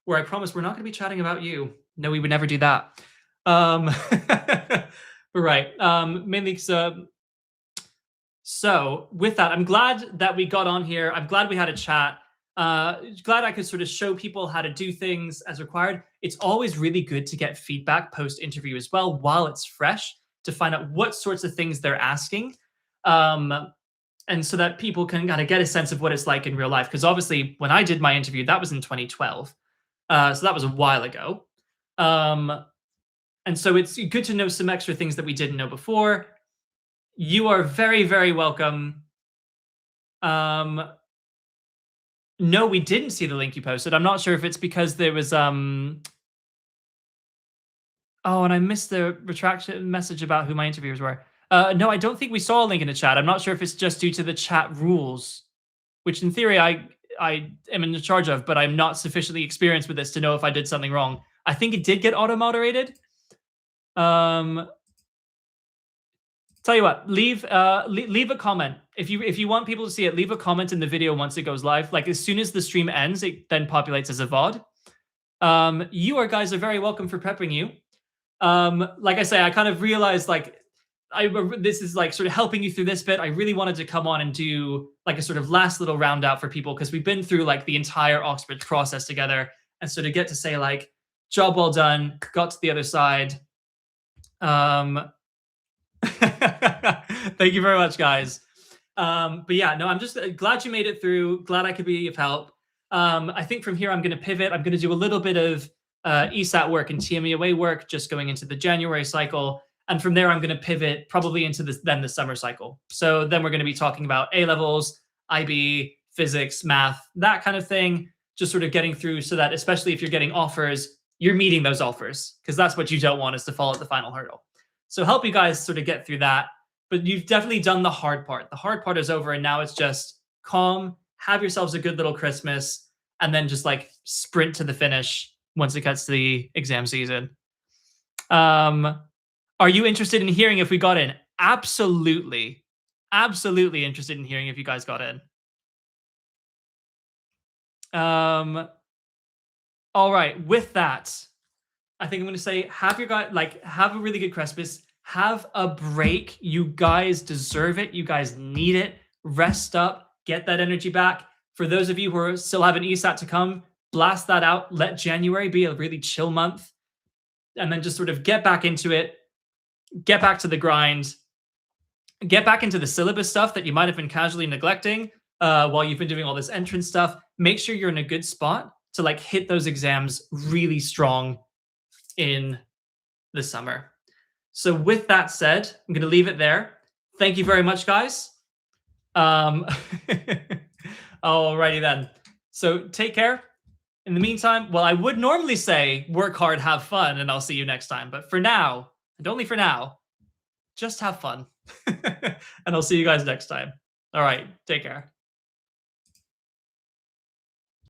where I promise we're not going to be chatting about you. No, we would never do that. Right. Mainly so with that, I'm glad that we got on here. I'm glad we had a chat. Glad I could sort of show people how to do things as required. It's always really good to get feedback post-interview as well while it's fresh, to find out what sorts of things they're asking. And so that people can kind of get a sense of what it's like in real life. Because obviously, when I did my interview, that was in 2012. So that was a while ago. And so it's good to know some extra things that we didn't know before. You are very, very welcome. No, we didn't see the link you posted. I'm not sure if it's because there was... Oh, and I missed the retraction message about who my interviewers were. No, I don't think we saw a link in the chat. I'm not sure if it's just due to the chat rules, which in theory I am in charge of, but I'm not sufficiently experienced with this to know if I did something wrong. I think it did get auto-moderated. Tell you what, leave a comment. If you want people to see it, leave a comment in the video once it goes live. Like, as soon as the stream ends, it then populates as a VOD. You guys are very welcome for prepping you. Like I say, I kind of realized, like, this is like sort of helping you through this bit. I really wanted to come on and do like a sort of last little round out for people, because we've been through like the entire Oxbridge process together. And so to get to say like, job well done, got to the other side. Thank you very much, guys. But yeah, no, I'm just glad you made it through. Glad I could be of help. I think from here, I'm going to pivot. I'm going to do a little bit of ESAT work and TMEOA work, just going into the January cycle. And from there, I'm going to pivot probably into the summer cycle. So then we're going to be talking about A-levels, IB, physics, math, that kind of thing. Just sort of getting through so that, especially if you're getting offers, you're meeting those offers, because that's what you don't want, is to fall at the final hurdle. So help you guys sort of get through that. But you've definitely done the hard part. The hard part is over, and now it's just calm, have yourselves a good little Christmas, and then just like sprint to the finish once it gets to the exam season. Are you interested in hearing if we got in? Absolutely. Absolutely interested in hearing if you guys got in. All right. With that, I think I'm going to say have a really good Christmas. Have a break. You guys deserve it. You guys need it. Rest up. Get that energy back. For those of you who still have an ESAT to come, blast that out. Let January be a really chill month. And then just sort of get back into it. Get back to the grind. Get back into the syllabus stuff that you might have been casually neglecting while you've been doing all this entrance stuff. Make sure you're in a good spot to like hit those exams really strong in the summer. So with that said, I'm going to leave it there. Thank you very much, guys. Alrighty then. So take care. In the meantime, well, I would normally say work hard, have fun, and I'll see you next time. But for now, and only for now, just have fun. And I'll see you guys next time. All right, take care.